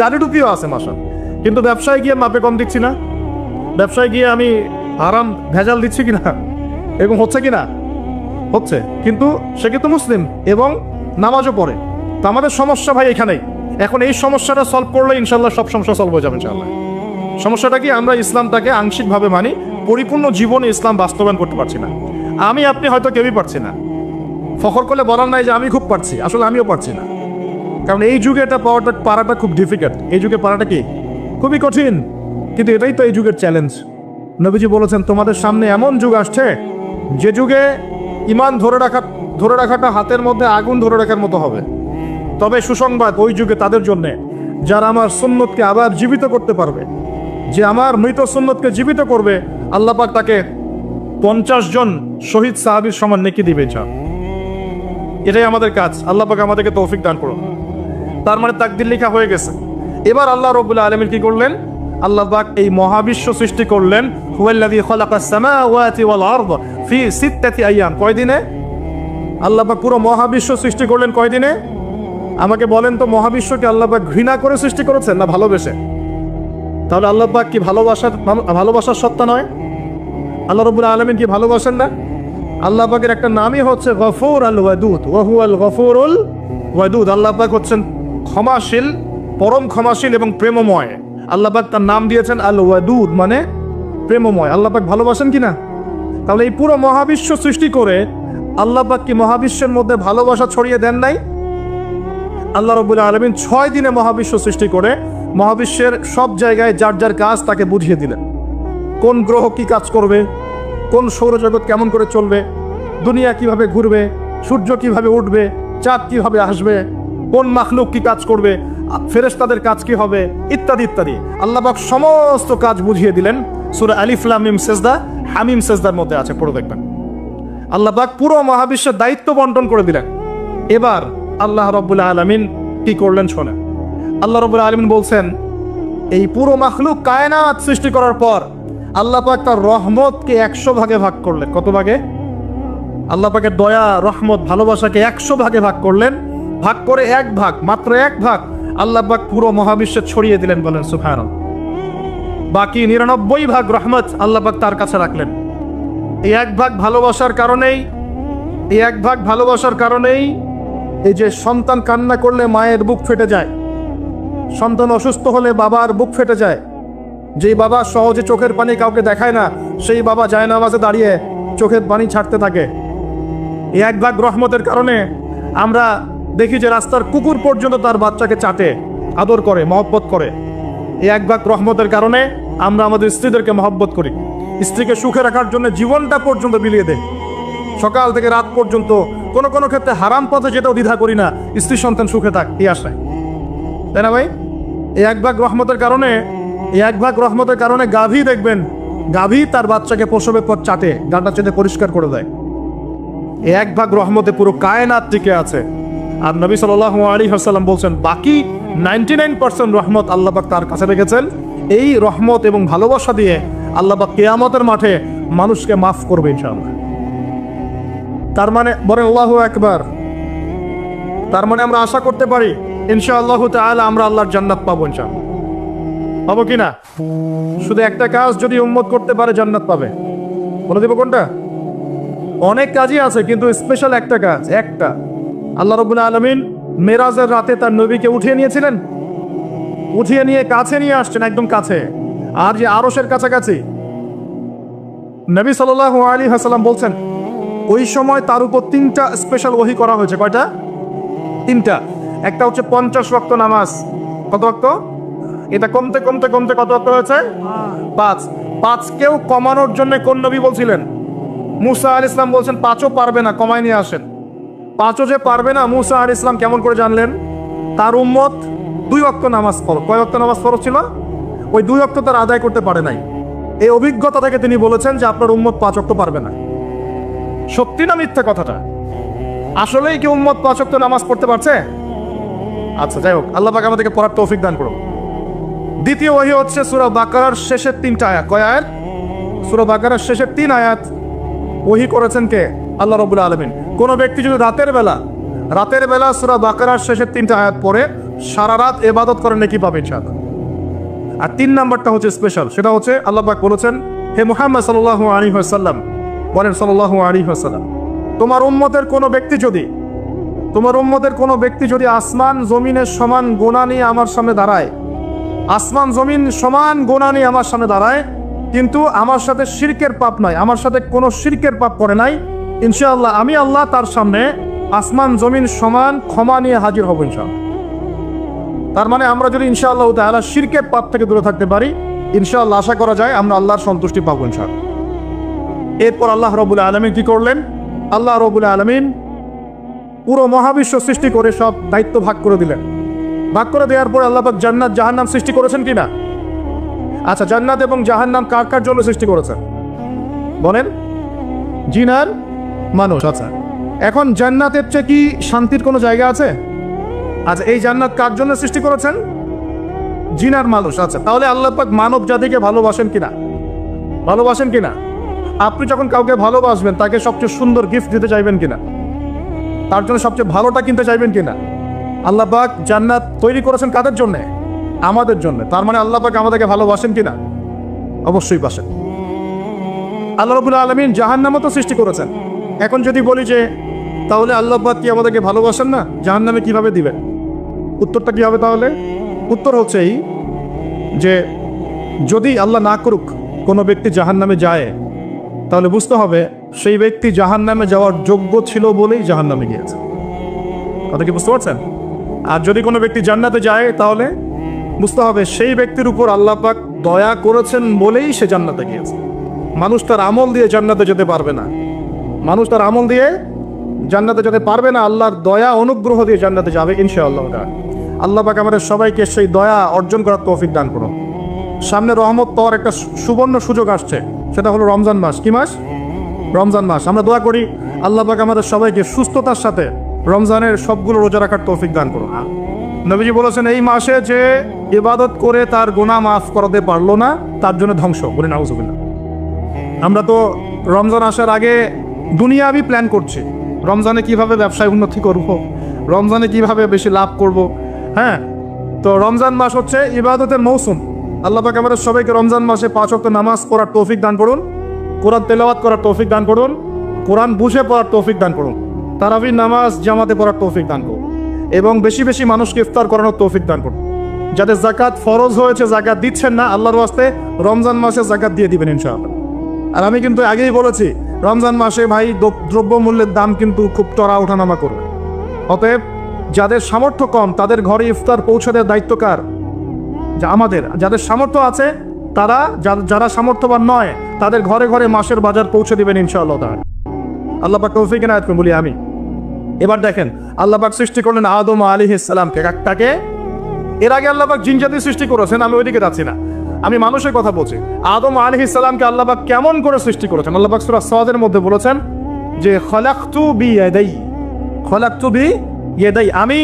দাড়ি টুপিও আছে মাশাআল্লাহ, কিন্তু ব্যবসায় গিয়ে মাপে কম দিচ্ছি না? ব্যবসায় গিয়ে আমি হারাম ভেজাল দিচ্ছি কিনা? এবং হচ্ছে কিনা? হচ্ছে। কিন্তু সে কিন্তু মুসলিম এবং নামাজও পড়ে। তো আমাদের সমস্যা ভাই এখানেই। এখন এই সমস্যাটা সলভ করলে ইনশাল্লাহ সব সমস্যা সলভ হয়ে যাবে ইনশাল্লাহ। সমস্যাটা কি, আমরা ইসলামটাকে আংশিকভাবে মানি, পরিপূর্ণ জীবনে ইসলাম বাস্তবায়ন করতে পারছি না। আমি আপনি হয়তো কেউই পারছি না, ফখর করলে বলার নাই যে আমি খুব পারছি, আসলে আমিও পারছি না। কারণ এই যুগে এটা পারাটা খুব ডিফিকাল্ট, এই যুগে পারাটা কি খুবই কঠিন, কিন্তু এটাই তো এই যুগের চ্যালেঞ্জ। নবীজি বলেছেন তোমাদের সামনে এমন যুগ আসছে যে যুগে ইমান ধরে রাখাটা হাতের মধ্যে আগুন ধরে রাখার মতো হবে। তবে সুসংবাদ ওই যুগে তাদের জন্য যারা আমার সুন্নতকে আবার জীবিত করতে পারবে, যে আমার মৃত সুন্নতকে জীবিত করবে, আল্লাহ পাক তাকে 50 জন শহীদ সাহাবীর সমান নেকি দিবে। এটাই আমাদের কাজ। আল্লাহ পাক আমাদেরকে তৌফিক দান করুন। তার মানে তাকদীর লেখা হয়ে গেছে। এবার আল্লাহ রাব্বুল আলামিন কি করলেন? আল্লাহ পাক এই মহাবিশ্ব সৃষ্টি করলেন। হুয়াল্লাযী খালাকাস সামাওয়াতি ওয়াল আরদ ফি সিত্তাতি আইয়াম। কয় দিনে? আল্লাহ পাক পুরো মহাবিশ্ব সৃষ্টি করলেন কয় দিনে? আমাকে বলেন তো, মহাবিশ্বকে আল্লাহ পাক ঘৃণা করে সৃষ্টি করেছেন না ভালোবেসে? তাহলে আল্লাহ পাক কি ভালোবাসার সত্তা নয়? আল্লাহ রাব্বুল আলামিন কি ভালোবাসেন না? আল্লাহ পাকের একটা নামই হচ্ছে গফুর আল ওয়াদুদ, ওয়া হুয়াল গফুরুল ওয়াদুদ। আল্লাহ পাক হচ্ছেন ক্ষমাশীল, পরম ক্ষমাশীল এবং প্রেমময়। আল্লাহ পাক তার নাম দিয়েছেন আল ওয়াদুদ, মানে প্রেমময়। আল্লাহ পাক ভালোবাসেন কিনা? তাহলে এই পুরো মহাবিশ্ব সৃষ্টি করে আল্লাহ পাক কি মহাবিশ্বের মধ্যে ভালোবাসা ছড়িয়ে দেন নাই? আল্লাহ রাব্বুল আলামিন 6 দিনে মহাবিশ্ব সৃষ্টি করে মহাবিশ্বের সব জায়গায় যার যার কাজ তাকে বুঝিয়ে দিলেন। কোন গ্রহ কি কাজ করবে, কোন সৌরজগৎ কেমন করে চলবে, দুনিয়া কিভাবে ঘুরবে, সূর্য কিভাবে উঠবে, চাঁদ কিভাবে আসবে, কোন মাখলুক কি কাজ করবে, ফেরেশতাদের কাজ কি হবে, ইত্যাদি ইত্যাদি। আল্লাহ পাক সমস্ত কাজ বুঝিয়ে দিলেন। সূরা আলিফ লাম মিম সেজদা, হামিম সেজদার মধ্যে আছে, পড়ে দেখবেন। আল্লাহ পাক পুরো মহাবিশ্বের দায়িত্ব বন্টন করে দিলেন। এবার আল্লাহ রাব্বুল আলামিন কি করলেন শোনেন। আল্লাহ রাব্বুল আলামিন বলছেন, এই পুরো মাখলুক কায়নাত সৃষ্টি করার পর আল্লাহ পাক তার রহমতকে 100 ভাগে ভাগ করলেন। কত ভাগে? আল্লাহ পাকের দয়া, রহমত, ভালোবাসাকে 100 ভাগে ভাগ করলেন। ভাগ করে এক ভাগ, মাত্র এক ভাগ আল্লাহ পাক পুরো মহাবিশ্বে ছড়িয়ে দিলেন। বলেন সুবহানাল্লাহ। বাকি 99 ভাগ রহমত আল্লাহ পাক তার কাছে রাখলেন। এই এক ভাগ ভালোবাসার কারণেই এই যে সন্তান কান্না করলে মায়ের বুক ফেটে যায়, সন্তান অসুস্থ হলে বাবার বুক ফেটে যায়, যেই বাবা সহজে চোখের পানি কাউকে দেখায় না, সেই বাবা জায়নামাজে দাঁড়িয়ে চোখের পানি ছাড়তে থাকে। এই এক ভাগ রহমতের কারণে আমরা দেখি যে রাস্তার কুকুর পর্যন্ত তার বাচ্চাকে চাটে, আদর করে, মহব্বত করে। এই এক ভাগ রহমতের কারণে আমরা আমাদের স্ত্রীদেরকে মহব্বত করি, স্ত্রীকে সুখে রাখার জন্য জীবনটা পর্যন্ত বিলিয়ে দেয়। সকাল থেকে রাত পর্যন্ত কোনো কোনো ক্ষেত্রে হারাম পথে যেটাও দ্বিধা করি না, স্ত্রী সন্তান সুখে থাক, এই আশায়, তাই না ভাই? এই এক ভাগ রহমতের কারণে গাভী দেখবেন, গাভী তার বাচ্চাকে প্রসবের পর চাটে, গাটা চেটে পরিষ্কার করে দেয়। এই এক ভাগ রহমতে পুরো কায়নাত টিকে আছে। আর নবী সাল্লাল্লাহু আলাইহি ওয়াসাল্লাম বলছেন, বাকি 99% রহমত আল্লাহ পাক তার কাছে রেখেছেন। এই রহমত এবং ভালোবাসা দিয়ে আল্লাহ পাক কিয়ামতের মাঠে মানুষকে মাফ করবে ইনশাআল্লাহ। তার মানে বলেন আল্লাহু আকবার। তার মানে আমরা আশা করতে পারি ইনশাআল্লাহ তাআলা আমরা আল্লাহর জান্নাত পাবো ইনশাআল্লাহ। পাবো কিনা? শুধু একটা কাজ যদি উম্মত করতে পারে জান্নাত পাবে। বলে দেবো কোনটা? অনেক কাজই আছে, কিন্তু স্পেশাল একটা কাজ, একটা। আল্লাহ রাব্বুল আলামিন মেরাজের রাতে তার নবীকে উঠিয়ে নিয়েছিলেন, উঠিয়ে নিয়ে কাছে নিয়ে আসছেন, একদম কাছে, আর যে আরশের কাছাকাছি। নবী সাল্লাল্লাহু আলাইহি ওয়াসাল্লাম বলছেন, ওই সময় তার উপর 3টা স্পেশাল ওহী করা হয়েছে। কয়টা? 3টা। একটা হচ্ছে 50 ওয়াক্ত নামাজ। কত ওয়াক্ত? এটা কমতে কমতে কমতে কত ওয়াক্ত হয়েছে? 5। 5কেও কমানোর জন্য কোন নবী বলছিলেন? মুসা আলাইহিস সালাম বলছেন 5ও পারবে না, কমায় নিয়ে আসেন। 5ও যে পারবে না, মুসা আলাইহিস সালাম কেমন করে জানলেন? তার উম্মত 2 ওয়াক্ত নামাজ ফরজ। কয় ওয়াক্ত নামাজ ফরজ ছিল? ওই 2 ওয়াক্ত তার আদায় করতে পারে নাই। এই অভিজ্ঞতা থেকে তিনি বলেছেন যে আপনার উম্মত 5 ওয়াক্ত পারবে না। সত্যি না মিথ্যা কথাটা? আসলেই কি উম্মত 5 ওয়াক্ত নামাজ পড়তে পারছে? আচ্ছা, যাই হোক, আল্লাহ পাক আমাদেরকে পড়ার তৌফিক দান করুন। দ্বিতীয় ওহী হচ্ছে সূরা বাকারার শেষের 3টা আয়াত। কয় আয়াত? সূরা বাকারার শেষের 3 আয়াত ওহী করেছেন কে? আল্লাহ রাব্বুল আলামিন। কোন ব্যক্তি যদি রাতের বেলা সূরা বাকারার শেষের 3টা আয়াত পড়ে সারা রাত ইবাদত করে নেকি পাবে ইনশাআল্লাহ। আর 3 নাম্বারটা হচ্ছে স্পেশাল, সেটা হচ্ছে আল্লাহ পাক বলেছেন, হে মুহাম্মদ সাল্লাল্লাহু আলাইহি ওয়াসাল্লাম, বলেন সাল্লাল্লাহু আলাইহি ওয়াসাল্লাম, তোমার উম্মতের কোনো ব্যক্তি যদি আসমান জমিনের সমান গুনাহ নিয়ে আমার সামনে দাঁড়ায়, আসমান জমিন সমান গুনাহ নিয়ে আমার সামনে দাঁড়ায়, কিন্তু আমার সাথে শিরকের পাপ নাই, আমার সাথে কোনো শিরকের পাপ করে নাই, ইনশাআল্লাহ আমি আল্লাহ তার সামনে আসমান জমিন সমান ক্ষমা নিয়ে হাজির হব ইনশাআল্লাহ। তার মানে আমরা যদি ইনশাআল্লাহ তাআলা শিরকের পাপ থেকে দূরে থাকতে পারি, ইনশাআল্লাহ আশা করা যায় আমরা আল্লাহর সন্তুষ্টি পাবো ইনশাআল্লাহ। এরপর আল্লাহ রাব্বুল আলামিন কি করলেন? আল্লাহ রাব্বুল আলামিন পুরো মহাবিশ্ব সৃষ্টি করে সব দায়িত্ব ভাগ করে দিলেন। ভাগ করে দেওয়ার পর আল্লাহ পাক জান্নাত জাহান্নাম সৃষ্টি করেছেন কিনা? আচ্ছা, জান্নাত এবং জাহান্নাম কার কার জন্য সৃষ্টি করেছেন বলেন? জিন আর মানুষ। আচ্ছা, এখন জান্নাতের চেয়ে কি শান্তির কোনো জায়গা আছে? আচ্ছা, এই জান্নাত কার জন্য সৃষ্টি করেছেন? জিন আর মানুষ। আচ্ছা, তাহলে আল্লাহ পাক মানব জাতিকে ভালোবাসেন কিনা? ভালোবাসেন কিনা? আপনি যখন কাউকে ভালোবাসবেন তাকে সবচেয়ে সুন্দর গিফট দিতে চাইবেন কিনা? তার জন্য সবচেয়ে ভালোটা কিনতে চাইবেন কিনা? আল্লাহ পাক জান্নাত তৈরি করেছেন কাদের জন্য? আমাদের জন্য। তার মানে আল্লাহ পাক আমাদেরকে ভালোবাসেন কিনা? অবশ্যই বাসেন। আল্লাহ রাব্বুল আলামিন জাহান্নামও তো সৃষ্টি করেছেন। এখন যদি বলি যে তাহলে আল্লাহ পাক কি আমাদেরকে ভালোবাসেন না, জাহান্নামে কিভাবে দিবেন? উত্তরটা কি হবে তাহলে? উত্তর হচ্ছে এই যে যদি আল্লাহ না করুক কোনো ব্যক্তি জাহান্নামে যায়, তাহলে বুঝতে হবে সেই ব্যক্তি জাহান্নামে যাওয়ার যোগ্য ছিল বলেই জাহান্নামে গিয়েছে। কথা কি বুঝতে পারছেন? আর যদি কোনো ব্যক্তি জান্নাতে যায়, তাহলে বুঝতে হবে সেই ব্যক্তির উপর আল্লাহ পাক দয়া করেছেন বলেই সে জান্নাতে গিয়েছে। মানুষ তার আমল দিয়ে জান্নাতে যেতে পারবে না। মানুষ তার আমল দিয়ে জান্নাতে যেতে পারবে না, আল্লাহর দয়া অনুগ্রহ দিয়ে জান্নাতে যাবে ইনশাআল্লাহ। আল্লাহ পাক আমাদের সবাইকে সেই দয়া অর্জন করার তৌফিক দান করুন। সামনে রহমত পাওয়ার একটা সুবর্ণ সুযোগ আসছে, সেটা হলো রমজান মাস। কি মাস? রমজান মাস। আমরা দোয়া করি আল্লাহ পাক আমাদের সবাইকে সুস্থতার সাথে রমজানের সবগুলো রোজা রাখার তৌফিক দান করুন। নবীজি বলেছেন এই মাসে যে ইবাদত করে তার গুনাহ মাফ করাতে পারলো না, তার জন্য ধ্বংস। বলি নাউজুবিল্লাহ। আমরা তো রমজান আসার আগে দুনিয়াবি প্ল্যান করছি, রমজানে কিভাবে ব্যবসায় উন্নতি করব, রমজানে কিভাবে বেশি লাভ করব। হ্যাঁ, তো রমজান মাস হচ্ছে ইবাদতের মৌসুম। আল্লাহ পাক আমাদের সবাইকে রমজান মাসে 5 ওয়াক্ত নামাজ পড়ার তৌফিক দান করুন, কোরআন তেলাওয়াত করার তৌফিক দান করুন, কোরআন বুঝে পড়ার তৌফিক দান করুন, তারাবির নামাজ জামাতে পড়ার তৌফিক দান করুন, এবং বেশি বেশি মানুষকে ইফতার করানোর তৌফিক দান করুন। যাদের যাকাত ফরজ হয়েছে যাকাত দিচ্ছেন না, আল্লাহর ওয়াস্তে রমজান মাসে যাকাত দিয়ে দিবেন ইনশাআল্লাহ। আর আমি কিন্তু আগেই বলেছি রমজান মাসে ভাই দ্রব্যমূল্যের দাম কিন্তু খুব চড়া ওঠানামা করবে। অতএব যাদের সামর্থ্য কম তাদের ঘরে ইফতার পৌঁছে দেওয়ার দায়িত্ব কার? যা আমাদের। যাদের সামর্থ্য আছে তারা, যারা সামর্থ্যবান নয় তাদের ঘরে ঘরে মাসের বাজার পৌঁছে দিবেন ইনশাআল্লাহ তাআলা। আল্লাহ পাক তৌফিক এনায়েত করুন বলি আমি। এবার দেখেন আল্লাহ পাক সৃষ্টি করলেন আদম আলাইহিস সালামকে। তাকে এর আগে আল্লাহ পাক জিন জাতি সৃষ্টি করেছেন, আমি ওইদিকে যাচ্ছি না, আমি মানুষের কথা বলছি। আদম আলাইহিস সালামকে আল্লাহ পাক কেমন করে সৃষ্টি করেছেন? আল্লাহ পাক সূরা সাদের মধ্যে বলেছেন যে খলাকতু বিয়াদাই, খলাকতু বিয়াদাই, আমি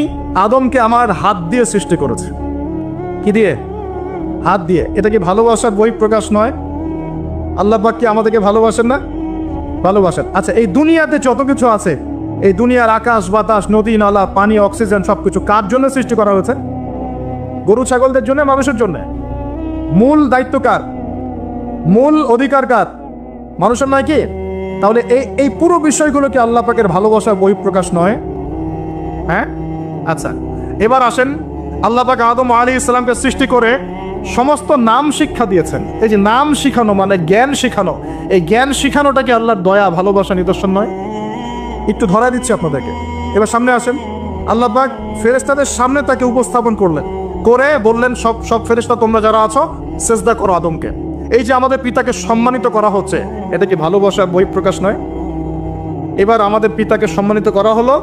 আদমকে আমার হাত দিয়ে সৃষ্টি করেছি। কি দিয়ে? হাত দিয়ে। এটা কি ভালোবাসার বহিঃপ্রকাশ নয়? আল্লাহ পাক কি আমাদেরকে ভালোবাসেন না? ভালোবাসেন। আচ্ছা, এই দুনিয়াতে যত কিছু আছে, এই দুনিয়ার আকাশ বাতাস নদী নালা পানি অক্সিজেন সবকিছু কার জন্য সৃষ্টি করা হয়েছে? গরু ছাগলদের জন্য, মানুষের জন্য। মূল দায়িত্ব কার? মূল অধিকার কার? মানুষের নয় কি? তাহলে এই পুরো বিষয়গুলো কি আল্লাহ পাকের ভালোবাসার বহিঃপ্রকাশ নয়? হ্যাঁ। আচ্ছা, এবার আসেন আল্লাহ পাক আদম আলাইহিস সালামকে সৃষ্টি করে সমস্ত নাম শিক্ষা দিয়েছেন। এই যে নাম শিখানো মানে জ্ঞান শিখানো, এই জ্ঞান শিখানোটা কি আল্লাহর দয়া ভালোবাসা নিদর্শন নয়? একটু ধরা দিচ্ছি আপনাদেরকে। এবার সামনে আসেন, আল্লাহ পাক ফেরেশতাদের সামনে তাকে উপস্থাপন করলেন, করে বললেন সব ফেরেশতা তোমরা যারা আছো সেজদা করো আদমকে। এই যে আমাদের পিতাকে সম্মানিত করা হচ্ছে, এটা কি ভালোবাসার বহিঃপ্রকাশ নয়? এবার আমাদের পিতাকে সম্মানিত করা হলো,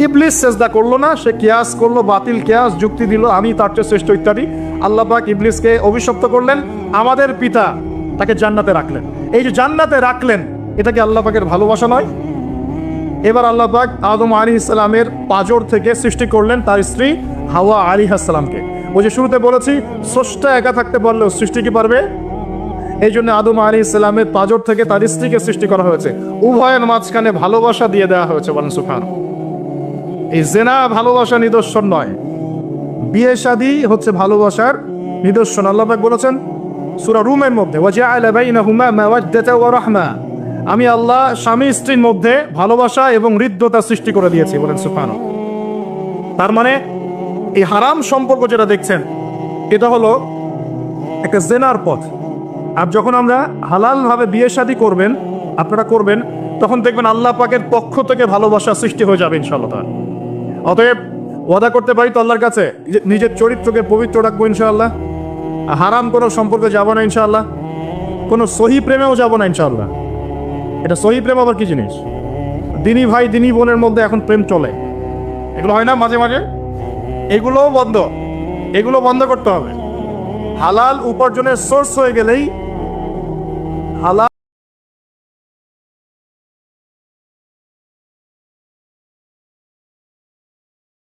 ইবলিস সেজদা করলো না, সে কিয়াস করলো, বাতিল কিয়াস যুক্তি দিল আমি তার চেয়ে শ্রেষ্ঠ ইত্যাদি। আল্লাহ পাক ইবলিসকে অভিশপ্ত করলেন, আমাদের পিতা তাকে জান্নাতে রাখলেন। এই যে জান্নাতে রাখলেন, এটা কি আল্লাহ পাকের ভালোবাসা নয়? এবার আল্লাহ পাক আদম আলাইহিস সালামের পাঁজর থেকে সৃষ্টি করলেন তার স্ত্রী হাওয়া আলাইহিস সালামকে। ওই যে শুরুতে বলেছি স্রষ্টা একা থাকতে পারলেও সৃষ্টি কি পারবে? এই জন্য আদম আলাইহিস সালামের পাঁজর থেকে তার স্ত্রীকে সৃষ্টি করা হয়েছে, উভয়ের মাঝখানে ভালোবাসা দিয়ে দেওয়া হয়েছে। বলেন সুবহানাল্লাহ। এই জেনা ভালোবাসা নিদর্শন নয়, বিয়ে শাদী হচ্ছে ভালোবাসার নিদর্শন। আল্লাহ পাক বলেছেন সূরা রুমের মধ্যে, ওয়াজআলা বাইনাহুমা মাওয়াদ্দাতা ওয়া রাহমা, আমি আল্লাহ স্বামী স্ত্রীর মধ্যে ভালোবাসা এবং হৃদ্যতা সৃষ্টি করে দিয়েছি। বলেন সুবহানাল্লাহ। তার মানে এই হারাম সম্পর্ক যেটা দেখছেন, এটা হলো একটা জেনার পথ। আর যখন আমরা হালালভাবে বিয়ে শাদী করবেন, আপনারা করবেন, তখন দেখবেন আল্লাহ পাকের পক্ষ থেকে ভালোবাসা সৃষ্টি হয়ে যাবে ইনশাআল্লাহ তাআলা। অতএব ওয়াদা করতে পারি তো আল্লাহর কাছে নিজের চরিত্রকে পবিত্র রাখবো ইনশাআল্লাহ, হারাম কোনো সম্পর্কে যাবো না ইনশাআল্লাহ, কোনো সহি প্রেমেও যাবো না ইনশাআল্লাহ। এটা সহি প্রেম আবার কি জিনিস? দিনী ভাই দিনী বোনের মধ্যে এখন প্রেম চলে, এগুলো হয় না মাঝে মাঝে, এগুলোও বন্ধ, এগুলো বন্ধ করতে হবে। হালাল উপার্জনের সোর্স হয়ে গেলেই হালাল